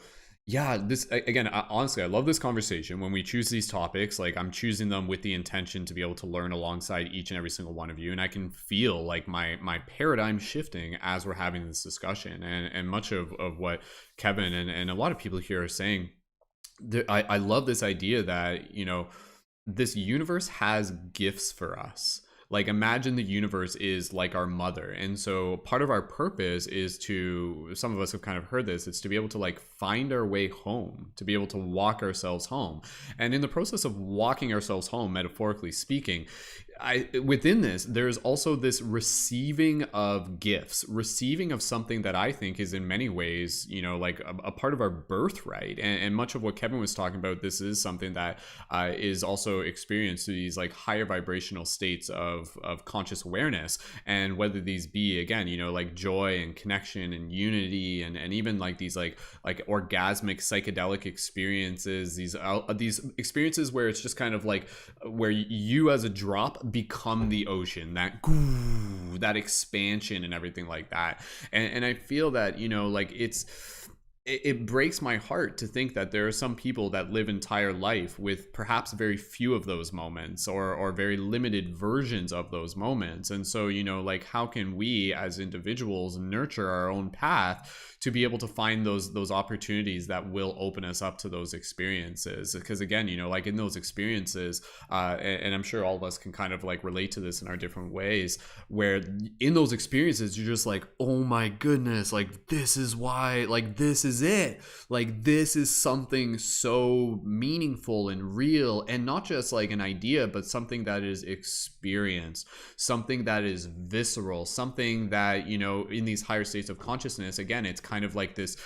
yeah, this again, honestly, I love this conversation. When we choose these topics, like I'm choosing them with the intention to be able to learn alongside each and every single one of you. And I can feel like my paradigm shifting as we're having this discussion. And much of what Kevin and a lot of people here are saying, I love this idea that, you know, this universe has gifts for us. Like imagine the universe is like our mother. And so part of our purpose is to, some of us have kind of heard this, it's to be able to like find our way home, to be able to walk ourselves home. And in the process of walking ourselves home, metaphorically speaking, within this, there's also this receiving of gifts, receiving of something that I think is in many ways, you know, like a part of our birthright. And much of what Kevin was talking about, this is something that is also experienced through these like higher vibrational states of conscious awareness. And whether these be, again, you know, like joy and connection and unity and even like these like orgasmic psychedelic experiences, these experiences where it's just kind of like where you as a drop become the ocean, that expansion and everything like that. And I feel that, you know, like it breaks my heart to think that there are some people that live entire life with perhaps very few of those moments or very limited versions of those moments. And so, you know, like how can we as individuals nurture our own path to be able to find those opportunities that will open us up to those experiences? Because again, you know, like in those experiences, and I'm sure all of us can kind of like relate to this in our different ways, where in those experiences, you're just like, oh my goodness, like this is why, like this is it, like this is something so meaningful and real, and not just like an idea, but something that is experienced, something that is visceral, something that, you know, in these higher states of consciousness, again, it's kind of like this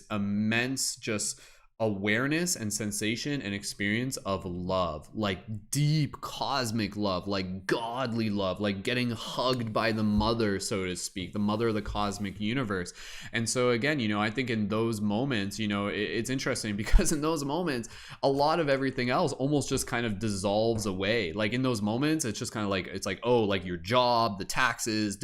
immense just awareness and sensation and experience of love, like deep cosmic love, like godly love, like getting hugged by the mother, so to speak, the mother of the cosmic universe. And so again, you know, I think in those moments, you know, it's interesting because in those moments, a lot of everything else almost just kind of dissolves away. Like in those moments, it's just kind of like, it's like, oh, like your job, the taxes,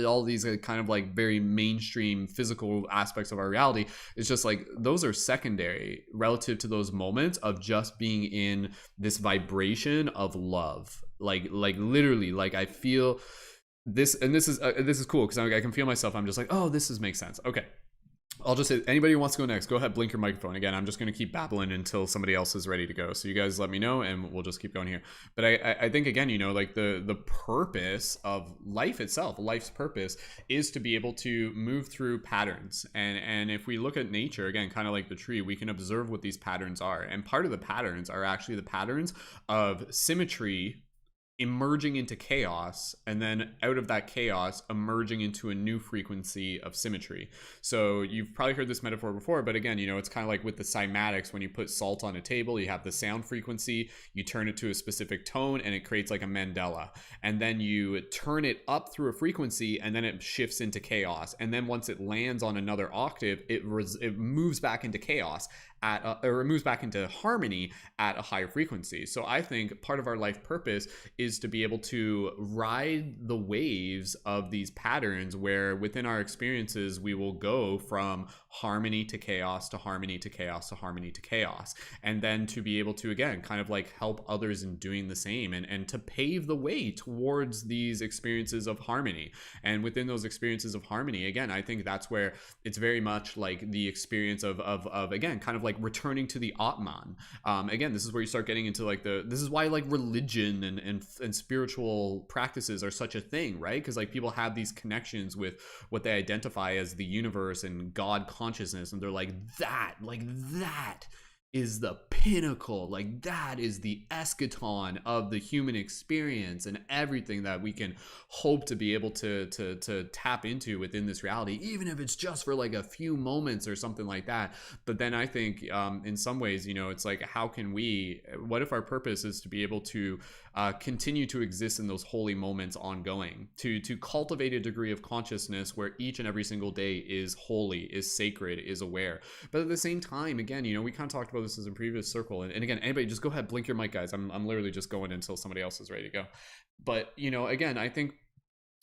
all these kind of like very mainstream physical aspects of our reality. It's just like, those are secondary relative to those moments of just being in this vibration of love. Like literally, like I feel this, and this is cool because I can feel myself. I'm just like, oh, this makes sense. Okay. I'll just say, anybody who wants to go next, go ahead, blink your microphone. Again, I'm just going to keep babbling until somebody else is ready to go. So you guys let me know and we'll just keep going here. But I think, again, you know, like the purpose of life itself, life's purpose is to be able to move through patterns. And if we look at nature, again, kind of like the tree, we can observe what these patterns are. And part of the patterns are actually the patterns of symmetry emerging into chaos, and then out of that chaos emerging into a new frequency of symmetry. So you've probably heard this metaphor before, but again, you know, it's kind of like with the cymatics. When you put salt on a table, you have the sound frequency, you turn it to a specific tone, and it creates like a mandala. And then you turn it up through a frequency, and then it shifts into chaos. And then once it lands on another octave, it moves back into chaos or it moves back into harmony at a higher frequency. So I think part of our life purpose is to be able to ride the waves of these patterns where within our experiences we will go from harmony to chaos to harmony to chaos to harmony to chaos, and then to be able to again kind of like help others in doing the same, and to pave the way towards these experiences of harmony. And within those experiences of harmony, again, I think that's where it's very much like the experience of again kind of like returning to the Atman. Again, this is where you start getting into like this is why like religion and spiritual practices are such a thing, right? Because like people have these connections with what they identify as the universe and God consciousness, and they're like that is the pinnacle, like that is the eschaton of the human experience, and everything that we can hope to be able to tap into within this reality, even if it's just for like a few moments or something like that. But then I think in some ways, you know, it's like, how can we, what if our purpose is to be able to continue to exist in those holy moments ongoing, to cultivate a degree of consciousness where each and every single day is holy, is sacred, is aware. But at the same time, again, you know, we kind of talked about this as a previous circle, and again, anybody just go ahead, blink your mic, guys. I'm literally just going until somebody else is ready to go. But you know, again, I think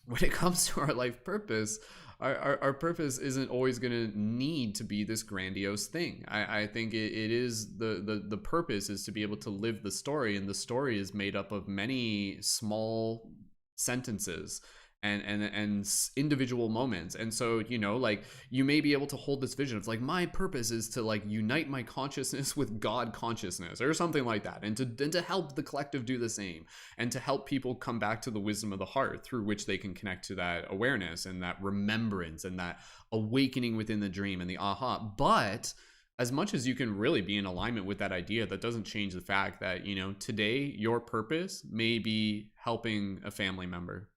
when it comes to our life purpose, our purpose isn't always going to need to be this grandiose thing. I think it is the purpose is to be able to live the story, and the story is made up of many small sentences and individual moments. And so, you know, like you may be able to hold this vision of like, my purpose is to like unite my consciousness with God consciousness or something like that, and to help the collective do the same, and to help people come back to the wisdom of the heart through which they can connect to that awareness and that remembrance and that awakening within the dream and the aha. But as much as you can really be in alignment with that idea, that doesn't change the fact that, you know, today your purpose may be helping a family member.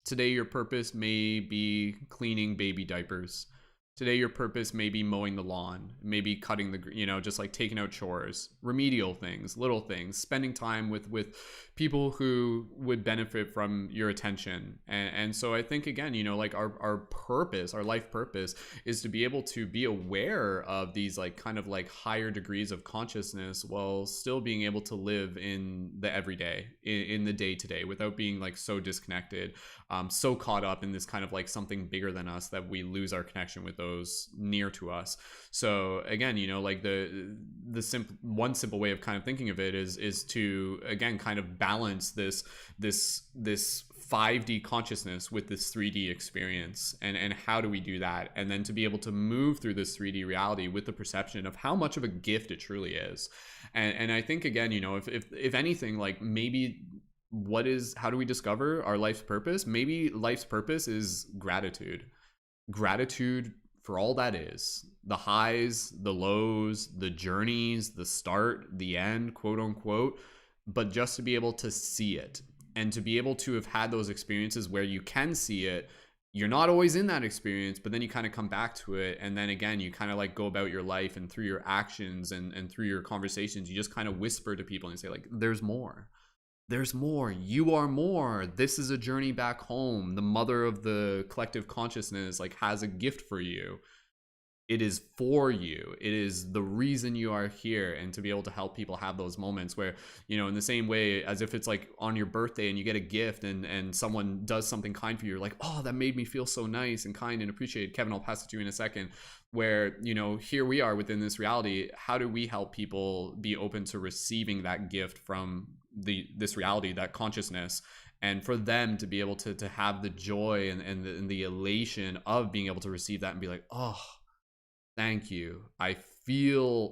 Today, your purpose may be cleaning baby diapers. Today, your purpose may be mowing the lawn, maybe cutting the, you know, just like taking out chores, remedial things, little things, spending time with people who would benefit from your attention. And so I think, again, you know, like our purpose, our life purpose is to be able to be aware of these like kind of like higher degrees of consciousness while still being able to live in the everyday, in the day to day, without being like so disconnected, so caught up in this kind of like something bigger than us that we lose our connection with those near to us. So again, you know, like one simple way of kind of thinking of it is to again kind of balance this 5D consciousness with this 3D experience, and how do we do that, and then to be able to move through this 3D reality with the perception of how much of a gift it truly is. And I think, again, you know, if anything, like maybe how do we discover our life's purpose? Maybe life's purpose is gratitude for all that is, the highs, the lows, the journeys, the start, the end, quote unquote, but just to be able to see it, and to be able to have had those experiences where you can see it. You're not always in that experience, but then you kind of come back to it, and then again you kind of like go about your life, and through your actions and through your conversations, you just kind of whisper to people and say like, there's more, you are more, this is a journey back home, the mother of the collective consciousness like has a gift for you, it is for you, it is the reason you are here. And to be able to help people have those moments where, you know, in the same way as if it's like on your birthday and you get a gift and someone does something kind for you, you're like, oh, that made me feel so nice and kind and appreciated. Kevin, I'll pass it to you in a second. Where, you know, here we are within this reality, how do we help people be open to receiving that gift from this reality, that consciousness, and for them to be able to have the joy and the elation of being able to receive that and be like, oh, thank you, I feel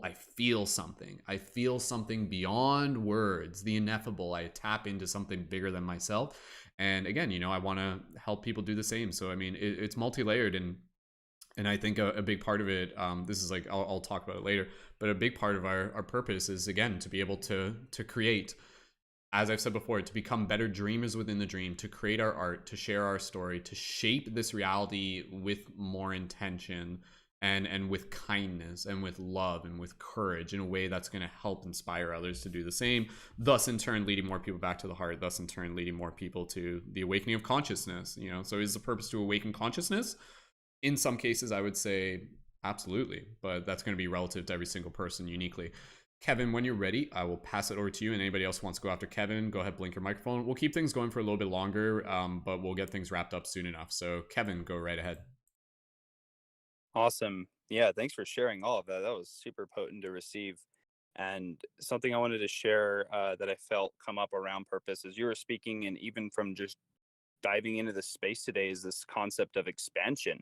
something, I feel something beyond words, the ineffable, I tap into something bigger than myself. And again, you know, I want to help people do the same. So I mean, it's multi-layered, and I think a big part of it, this is like, I'll talk about it later, but a big part of our purpose is, again, to be able to create, as I've said before, to become better dreamers within the dream, to create our art, to share our story, to shape this reality with more intention and with kindness and with love and with courage in a way that's going to help inspire others to do the same, thus in turn leading more people back to the heart, thus in turn leading more people to the awakening of consciousness. You know, so is the purpose to awaken consciousness? In some cases, I would say Absolutely. But that's going to be relative to every single person uniquely. Kevin, when you're ready, I will pass it over to you. And anybody else who wants to go after Kevin, go ahead, blink your microphone. We'll keep things going for a little bit longer, but we'll get things wrapped up soon enough. So Kevin, go right ahead. Awesome. Yeah, thanks for sharing all of that. That was super potent to receive. And something I wanted to share that I felt come up around purpose as you were speaking, and even from just diving into this space today, is this concept of expansion.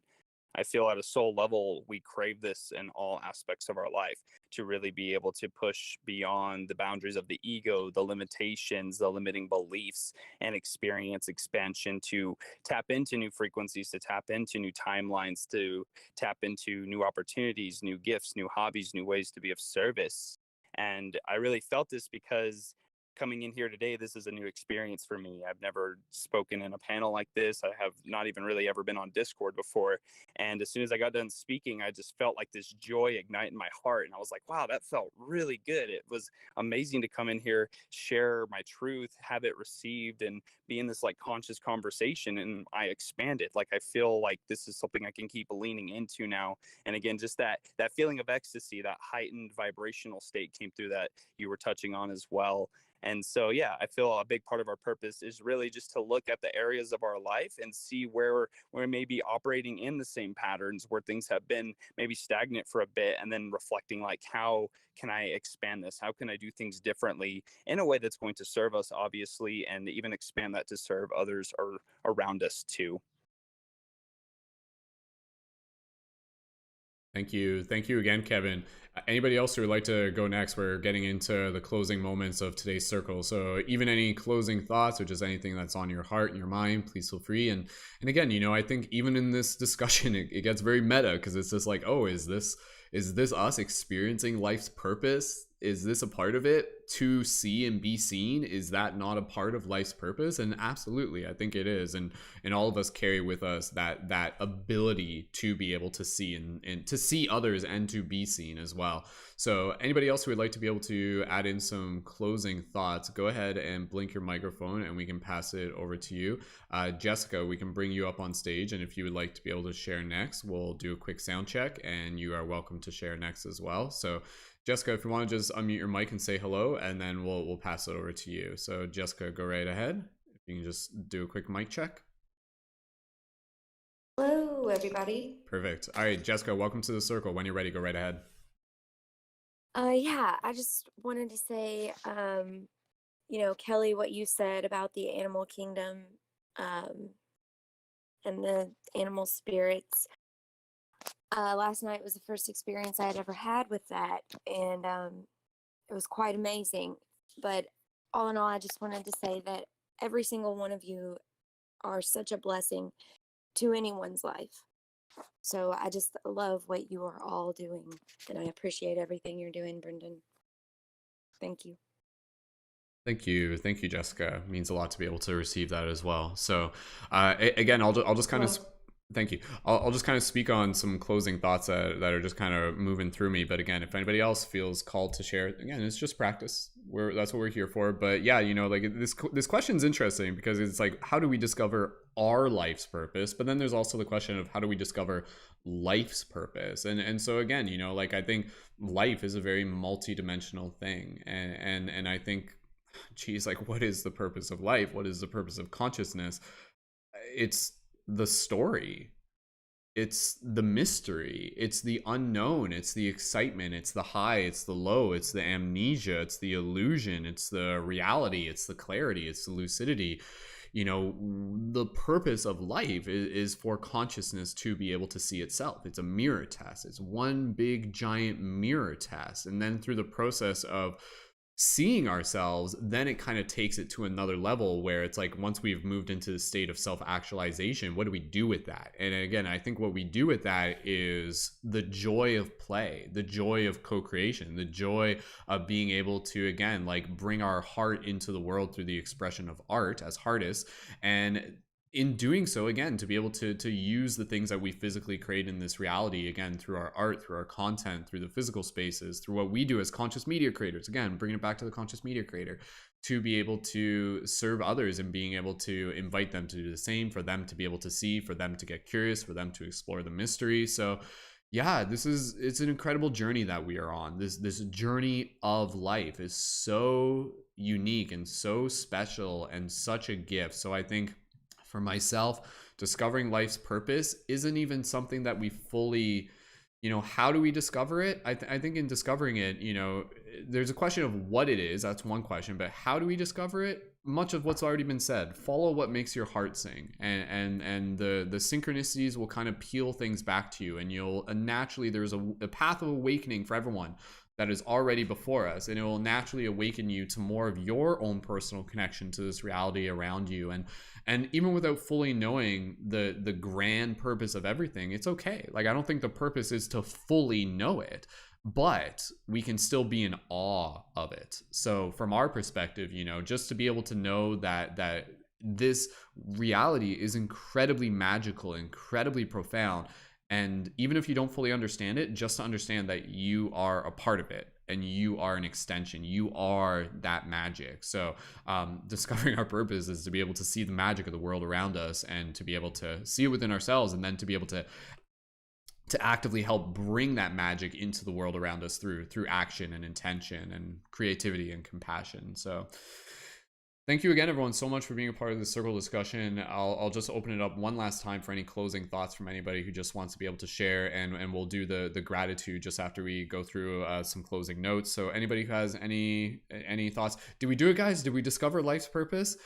I feel at a soul level, we crave this in all aspects of our life, to really be able to push beyond the boundaries of the ego, the limitations, the limiting beliefs, and experience expansion, to tap into new frequencies, to tap into new timelines, to tap into new opportunities, new gifts, new hobbies, new ways to be of service. And I really felt this because coming in here today, this is a new experience for me. I've never spoken in a panel like this. I have not even really ever been on Discord before. And as soon as I got done speaking, I just felt like this joy ignite in my heart. And I was like, wow, that felt really good. It was amazing to come in here, share my truth, have it received, and be in this like conscious conversation. And I expanded. Like, I feel like this is something I can keep leaning into now. And again, just that feeling of ecstasy, that heightened vibrational state came through that you were touching on as well. And so, yeah, I feel a big part of our purpose is really just to look at the areas of our life and see where we may be operating in the same patterns, where things have been maybe stagnant for a bit, and then reflecting like, how can I expand this? How can I do things differently in a way that's going to serve us, obviously, and even expand that to serve others or around us too. Thank you. Thank you again, Kevin. Anybody else who would like to go next? We're getting into the closing moments of today's circle. So even any closing thoughts or just anything that's on your heart and your mind, please feel free. And again, you know, I think even in this discussion, it gets very meta, because it's just like, oh, is this us experiencing life's purpose? Is this a part of it? To see and be seen, is that not a part of life's purpose? And absolutely, I think it is. And all of us carry with us that ability to be able to see and to see others and to be seen as well. So anybody else who would like to be able to add in some closing thoughts, go ahead and blink your microphone and we can pass it over to you. Jessica, we can bring you up on stage, and if you would like to be able to share next, we'll do a quick sound check, and you are welcome to share next as well. So Jessica, if you want to just unmute your mic and say hello, and then we'll pass it over to you. So Jessica, go right ahead. If you can just do a quick mic check. Hello, everybody. Perfect. All right, Jessica, welcome to the circle. When you're ready, go right ahead. Yeah, I just wanted to say, you know, Kelly, what you said about the animal kingdom, and the animal spirits. Last night was the first experience I had ever had with that, and it was quite amazing. But all in all, I just wanted to say that every single one of you are such a blessing to anyone's life. So I just love what you are all doing, and I appreciate everything you're doing, Brendan. Thank you. Thank you, Jessica. It means a lot to be able to receive that as well. So, again, I'll just kind of. Thank you. I'll just kind of speak on some closing thoughts that are just kind of moving through me. But again, if anybody else feels called to share, again, it's just practice. That's what we're here for. But yeah, you know, like this question is interesting, because it's like, how do we discover our life's purpose? But then there's also the question of, how do we discover life's purpose? And so again, you know, like, I think life is a very multidimensional thing, and I think, geez, like, what is the purpose of life? What is the purpose of consciousness? It's the story, it's the mystery, it's the unknown, it's the excitement, it's the high, it's the low, it's the amnesia, it's the illusion, it's the reality, it's the clarity, it's the lucidity. You know, the purpose of life is for consciousness to be able to see itself. It's a mirror test. It's one big giant mirror test. And then through the process of seeing ourselves, then it kind of takes it to another level, where it's like, once we've moved into the state of self-actualization, what do we do with that? And again, I think what we do with that is the joy of play, the joy of co-creation, the joy of being able to, again, like, bring our heart into the world through the expression of art as artists. And in doing so, again, to be able to use the things that we physically create in this reality, again, through our art, through our content, through the physical spaces, through what we do as conscious media creators, again, bringing it back to the conscious media creator, to be able to serve others and being able to invite them to do the same, for them to be able to see, for them to get curious, for them to explore the mystery. So Yeah, it's an incredible journey that we are on. This journey of life is so unique and so special and such a gift. So I think for myself, discovering life's purpose isn't even something that we fully, how do we discover it? I think in discovering it, there's a question of what it is. That's one question, but how do we discover it? Much of what's already been said. Follow what makes your heart sing, and the synchronicities will kind of peel things back to you, and you'll naturally, there's a path of awakening for everyone that is already before us, and it will naturally awaken you to more of your own personal connection to this reality around you. And even without fully knowing the grand purpose of everything, it's okay. Like, I don't think the purpose is to fully know it, but we can still be in awe of it. So from our perspective, just to be able to know that this reality is incredibly magical, incredibly profound, and even if you don't fully understand it, just to understand that you are a part of it and you are an extension, you are that magic. So discovering our purpose is to be able to see the magic of the world around us, and to be able to see it within ourselves, and then to be able to actively help bring that magic into the world around us through action and intention and creativity and compassion. So thank you again, everyone, so much for being a part of this circle discussion. I'll just open it up one last time for any closing thoughts from anybody who just wants to be able to share, and we'll do the gratitude just after we go through some closing notes. So anybody who has any thoughts, did we do it, guys? Did we discover life's purpose?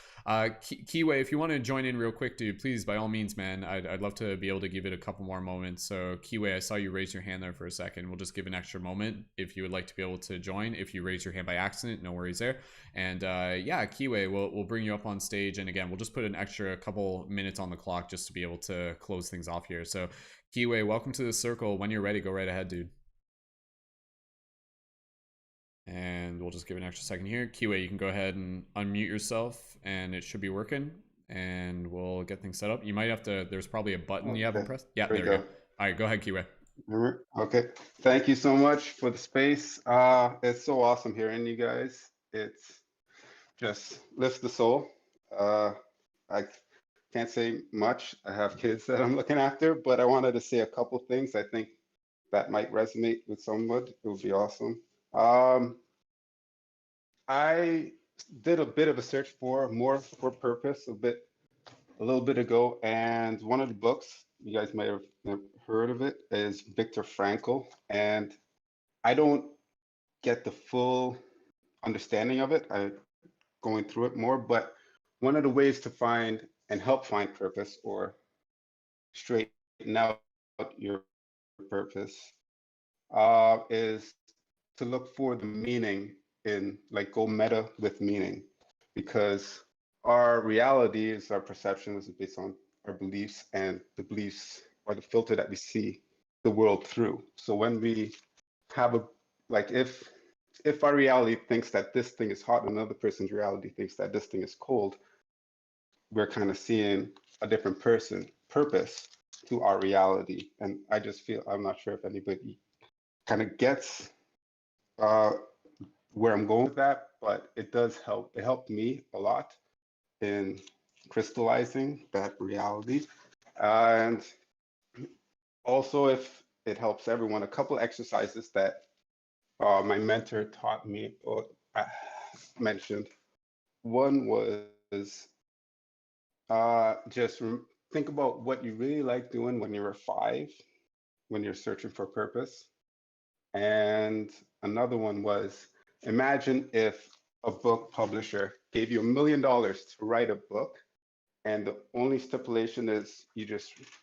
Kiwi, if you want to join in real quick, dude, please, by all means, man. I'd love to be able to give it a couple more moments. So Kiwi, I saw you raise your hand there for a second. We'll just give an extra moment if you would like to be able to join. If you raise your hand by accident, no worries there. And yeah, Kiwi, we'll bring you up on stage, and again, we'll just put an extra couple minutes on the clock just to be able to close things off here. So Kiwi, welcome to the circle. When you're ready, go right ahead, dude. And we'll just give an extra second here. Kiwi, you can go ahead and unmute yourself, and it should be working, and we'll get things set up. You might have to, there's probably a button you haven't pressed. Yeah, there we go. All right, go ahead, Kiwi. Okay, thank you so much for the space. It's so awesome hearing you guys. It's just lifts the soul. I can't say much. I have kids that I'm looking after, but I wanted to say a couple things I think that might resonate with someone. It would be awesome. I did a bit of a search for more for purpose a little bit ago, and one of the books, you guys might have heard of it, is Viktor Frankl, and I don't get the full understanding of it. I'm going through it more, but one of the ways to find and help find purpose, or straighten out your purpose, is to look for the meaning in, like, go meta with meaning, because our reality is our perceptions based on our beliefs, and the beliefs are the filter that we see the world through. So when we have like, if our reality thinks that this thing is hot, and another person's reality thinks that this thing is cold, we're kind of seeing a different purpose to our reality. And I just feel, I'm not sure if anybody kind of gets where I'm going with that, but it does help. It helped me a lot in crystallizing that reality. And also, if it helps everyone, a couple exercises that my mentor taught me or mentioned. One was just think about what you really like doing when you were 5, when you're searching for purpose. And another one was, imagine if a book publisher gave you $1 million to write a book, and the only stipulation is you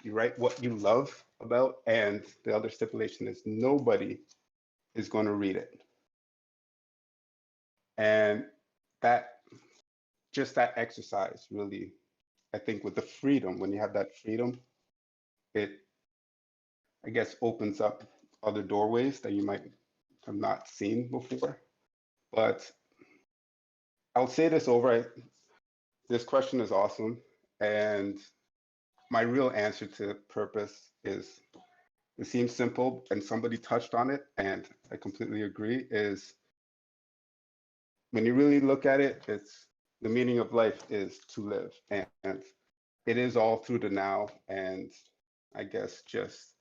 write what you love about, and the other stipulation is nobody is going to read it. And that exercise really, I think, with the freedom, when you have that freedom, it, I guess, opens up other doorways that you might have not seen before. But I'll say this over, this question is awesome. And my real answer to purpose is, it seems simple, and somebody touched on it, and I completely agree, is when you really look at it, it's the meaning of life is to live. And it is all through the now. And I guess just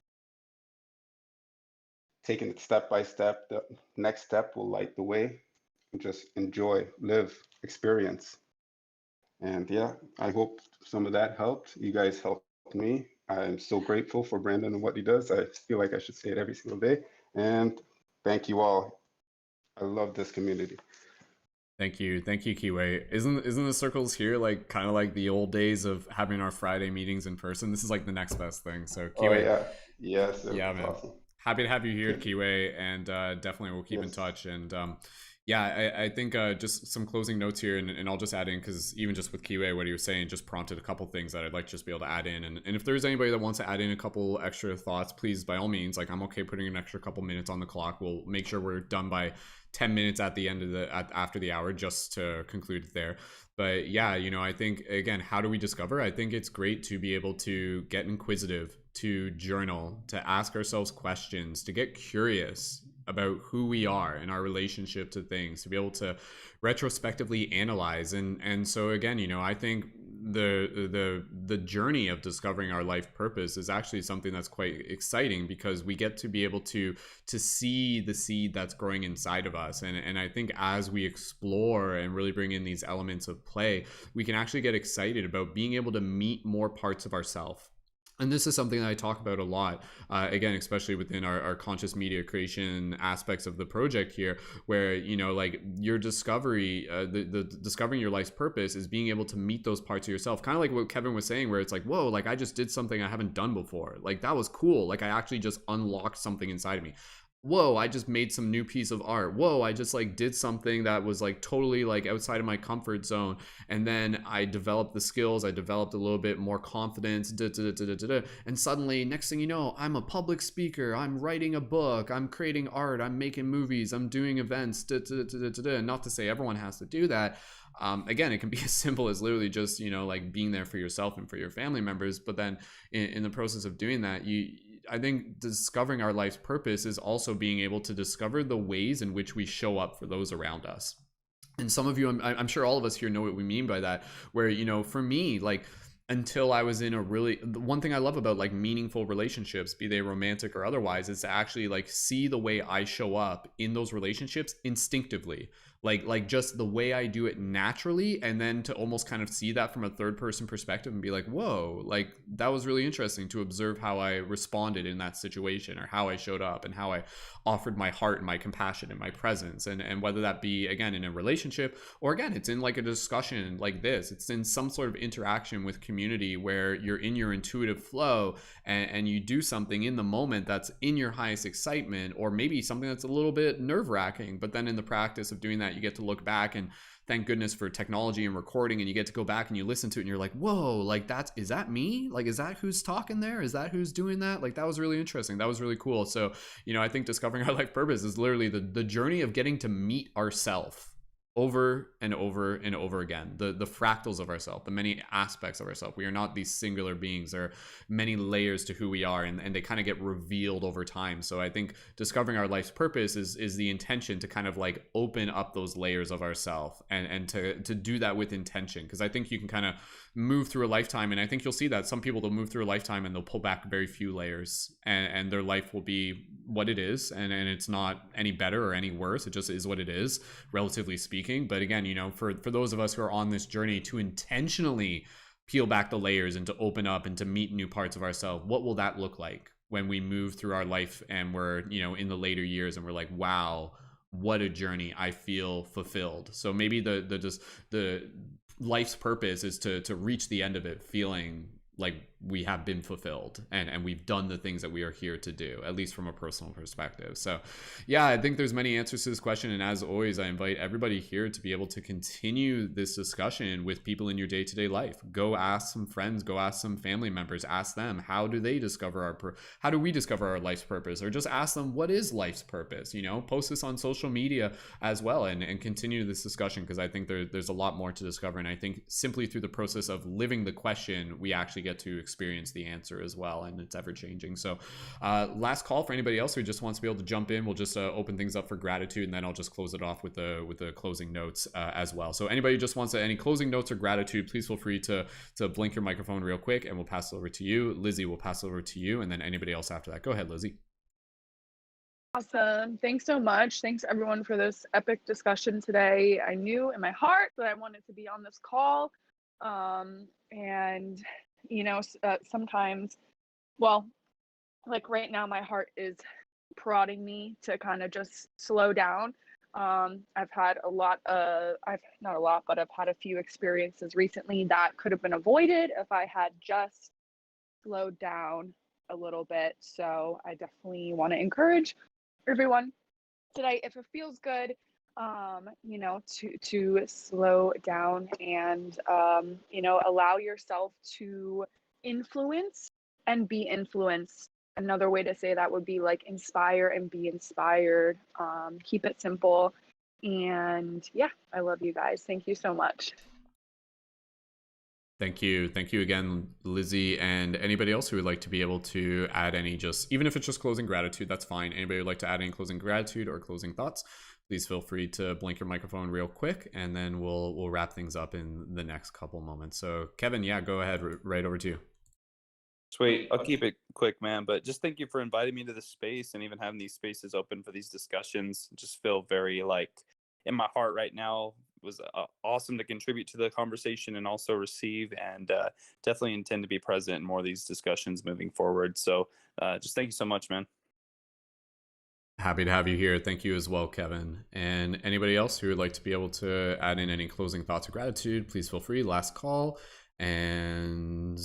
taking it step by step. The next step will light the way. And just enjoy, live, experience. And yeah, I hope some of that helped. You guys helped me. I'm so grateful for Brandon and what he does. I feel like I should say it every single day. And thank you all. I love this community. Thank you, Kiwi. Isn't the circles here like kind of like the old days of having our Friday meetings in person? This is like the next best thing. So Kiwi, yeah, yes, yeah, man. Awesome. Happy to have you here, Kiwi, and definitely we'll keep in touch. And yeah, I think just some closing notes here, and I'll just add in, because even just with Kiwi, what he was saying just prompted a couple things that I'd like to just be able to add in. And if there's anybody that wants to add in a couple extra thoughts, please, by all means, like I'm okay putting an extra couple minutes on the clock. We'll make sure we're done by 10 minutes at the end of after the hour, just to conclude there. But yeah, you know, I think, again, how do we discover? I think it's great to be able to get inquisitive, to journal, to ask ourselves questions, to get curious about who we are and our relationship to things, to be able to retrospectively analyze. And so again, you know, I think the journey of discovering our life purpose is actually something that's quite exciting, because we get to be able to see the seed that's growing inside of us. And I think as we explore and really bring in these elements of play, we can actually get excited about being able to meet more parts of ourselves. And this is something that I talk about a lot, again, especially within our conscious media creation aspects of the project here, where, you know, like your discovery, the discovering your life's purpose is being able to meet those parts of yourself. Kind of like what Kevin was saying, where it's like, whoa, like I just did something I haven't done before. Like that was cool. Like I actually just unlocked something inside of me. Whoa, I just made some new piece of art. Whoa, I just like did something that was like totally like outside of my comfort zone. And then I developed the skills, I developed a little bit more confidence, and suddenly next thing you know, I'm a public speaker, I'm writing a book, I'm creating art, I'm making movies, I'm doing events, not to say everyone has to do that. Again, it can be as simple as literally just, you know, like being there for yourself and for your family members. But then in the process of doing that, I think discovering our life's purpose is also being able to discover the ways in which we show up for those around us. And some of you, I'm sure all of us here know what we mean by that, where, you know, for me, like, until I was in a really, one thing I love about like meaningful relationships, be they romantic or otherwise, is to actually like see the way I show up in those relationships instinctively. Like just the way I do it naturally, and then to almost kind of see that from a third person perspective and be like, whoa, like that was really interesting to observe how I responded in that situation, or how I showed up and how I offered my heart and my compassion and my presence. And whether that be, again, in a relationship, or again, it's in like a discussion like this, it's in some sort of interaction with community where you're in your intuitive flow and you do something in the moment that's in your highest excitement, or maybe something that's a little bit nerve-wracking, but then in the practice of doing that, you get to look back, and thank goodness for technology and recording, and you get to go back and you listen to it and you're like, whoa, like is that me? Like, is that who's talking there? Is that who's doing that? Like, that was really interesting. That was really cool. So, you know, I think discovering our life purpose is literally the journey of getting to meet ourselves over and over and over again, the fractals of ourselves, the many aspects of ourselves. We are not these singular beings. There are many layers to who we are, and they kind of get revealed over time. So I think discovering our life's purpose is the intention to kind of like open up those layers of ourselves, and to do that with intention. Because I think you can kind of move through a lifetime, and I think you'll see that some people, they'll move through a lifetime and they'll pull back very few layers, and their life will be what it is, and it's not any better or any worse. It just is what it is, relatively speaking. But again, you know, for those of us who are on this journey to intentionally peel back the layers and to open up and to meet new parts of ourselves, what will that look like when we move through our life and we're, you know, in the later years and we're like, wow, what a journey. I feel fulfilled. So maybe the life's purpose is to reach the end of it feeling like we have been fulfilled, and we've done the things that we are here to do, at least from a personal perspective. So yeah, I think there's many answers to this question, and as always, I invite everybody here to be able to continue this discussion with people in your day-to-day life. Go ask some friends, go ask some family members, ask them, how do they discover how do we discover our life's purpose? Or just ask them, what is life's purpose? You know, post this on social media as well, and continue this discussion, because I think there's a lot more to discover. And I think simply through the process of living the question, we actually get to experience the answer as well, and it's ever changing. So last call for anybody else who just wants to be able to jump in. We'll just open things up for gratitude, and then I'll just close it off with the closing notes as well. So anybody who just wants any closing notes or gratitude, please feel free to blink your microphone real quick, and we'll pass it over to you. Lizzie, we'll pass it over to you, and then anybody else after that. Go ahead, Lizzie. Awesome. Thanks so much. Thanks everyone for this epic discussion today. I knew in my heart that I wanted to be on this call. And, sometimes, well, like right now, my heart is prodding me to kind of just slow down. I've had I've had a few experiences recently that could have been avoided if I had just slowed down a little bit. So I definitely want to encourage everyone today, if it feels good, to slow down and allow yourself to influence and be influenced. Another way to say that would be like inspire and be inspired. Keep it simple. And yeah, I love you guys. Thank you so much. Thank you. Thank you again, Lizzie, and anybody else who would like to be able to add any, just even if it's just closing gratitude, that's fine. Anybody would like to add any closing gratitude or closing thoughts, please feel free to blink your microphone real quick, and then we'll wrap things up in the next couple moments. So Kevin, yeah, go ahead, right over to you. Sweet. I'll keep it quick, man. But just thank you for inviting me to this space and even having these spaces open for these discussions. Just feel very like in my heart right now. It was awesome to contribute to the conversation and also receive, and definitely intend to be present in more of these discussions moving forward. So just thank you so much, man. Happy to have you here. Thank you as well, Kevin. And anybody else who would like to be able to add in any closing thoughts or gratitude, please feel free. Last call. And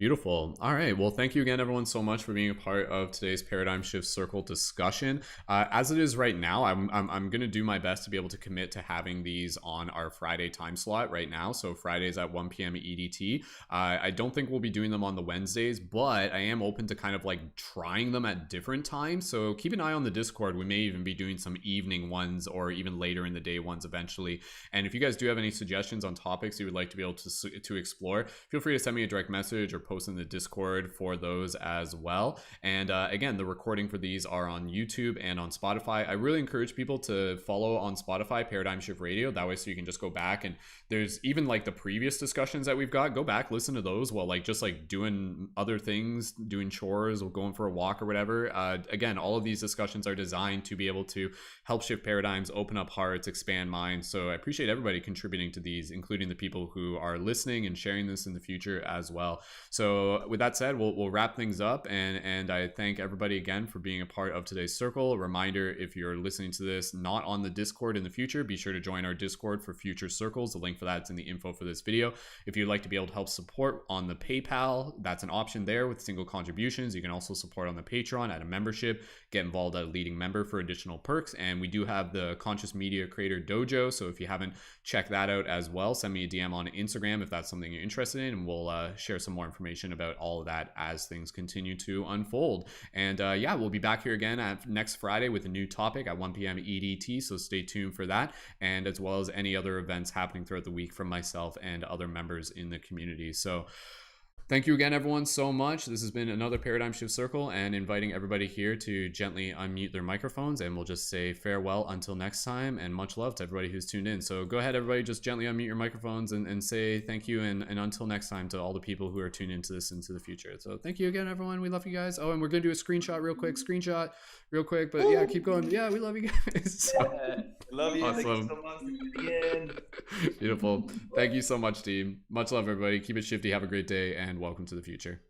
beautiful. All right. Well, thank you again, everyone, so much for being a part of today's Paradigm Shift Circle discussion. As it is right now, I'm going to do my best to be able to commit to having these on our Friday time slot right now. So Fridays at 1 p.m. EDT. I don't think we'll be doing them on the Wednesdays, but I am open to kind of like trying them at different times. So keep an eye on the Discord. We may even be doing some evening ones or even later in the day ones eventually. And if you guys do have any suggestions on topics you would like to be able to explore, feel free to send me a direct message or post in the Discord for those as well. And again, the recording for these are on YouTube and on Spotify. I really encourage people to follow on Spotify Paradigm Shift Radio, that way so you can just go back, and there's even like the previous discussions that we've got, go back, listen to those while like just like doing other things, doing chores or going for a walk or whatever. Again, all of these discussions are designed to be able to help shift paradigms, open up hearts, expand minds. So I appreciate everybody contributing to these, including the people who are listening and sharing this in the future as well. So with that said, we'll wrap things up, and I thank everybody again for being a part of today's circle. A reminder, if you're listening to this not on the Discord in the future, be sure to join our Discord for future circles. The link for that's in the info for this video. If you'd like to be able to help support on the PayPal, that's an option there with single contributions. You can also support on the Patreon at a membership, get involved as a leading member for additional perks. And we do have the Conscious Media Creator Dojo, so if you haven't checked that out as well, send me a DM on Instagram if that's something you're interested in, and we'll share some more information about all of that as things continue to unfold. And yeah, we'll be back here again at next Friday with a new topic at 1 p.m. EDT, so stay tuned for that, and as well as any other events happening throughout the week from myself and other members in the community. So thank you again, everyone, so much. This has been another Paradigm Shift Circle, and inviting everybody here to gently unmute their microphones, and we'll just say farewell until next time, and much love to everybody who's tuned in. So go ahead, everybody, just gently unmute your microphones and say thank you, and until next time to all the people who are tuned into this into the future. So thank you again, everyone. We love you guys. Oh, and we're going to do a screenshot real quick, but yeah, keep going. Yeah, we love you guys. So, Love you. awesome. Thank you so much for being in. Beautiful. Thank you so much, team. Much love, everybody. Keep it shifty. Have a great day, and welcome to the future.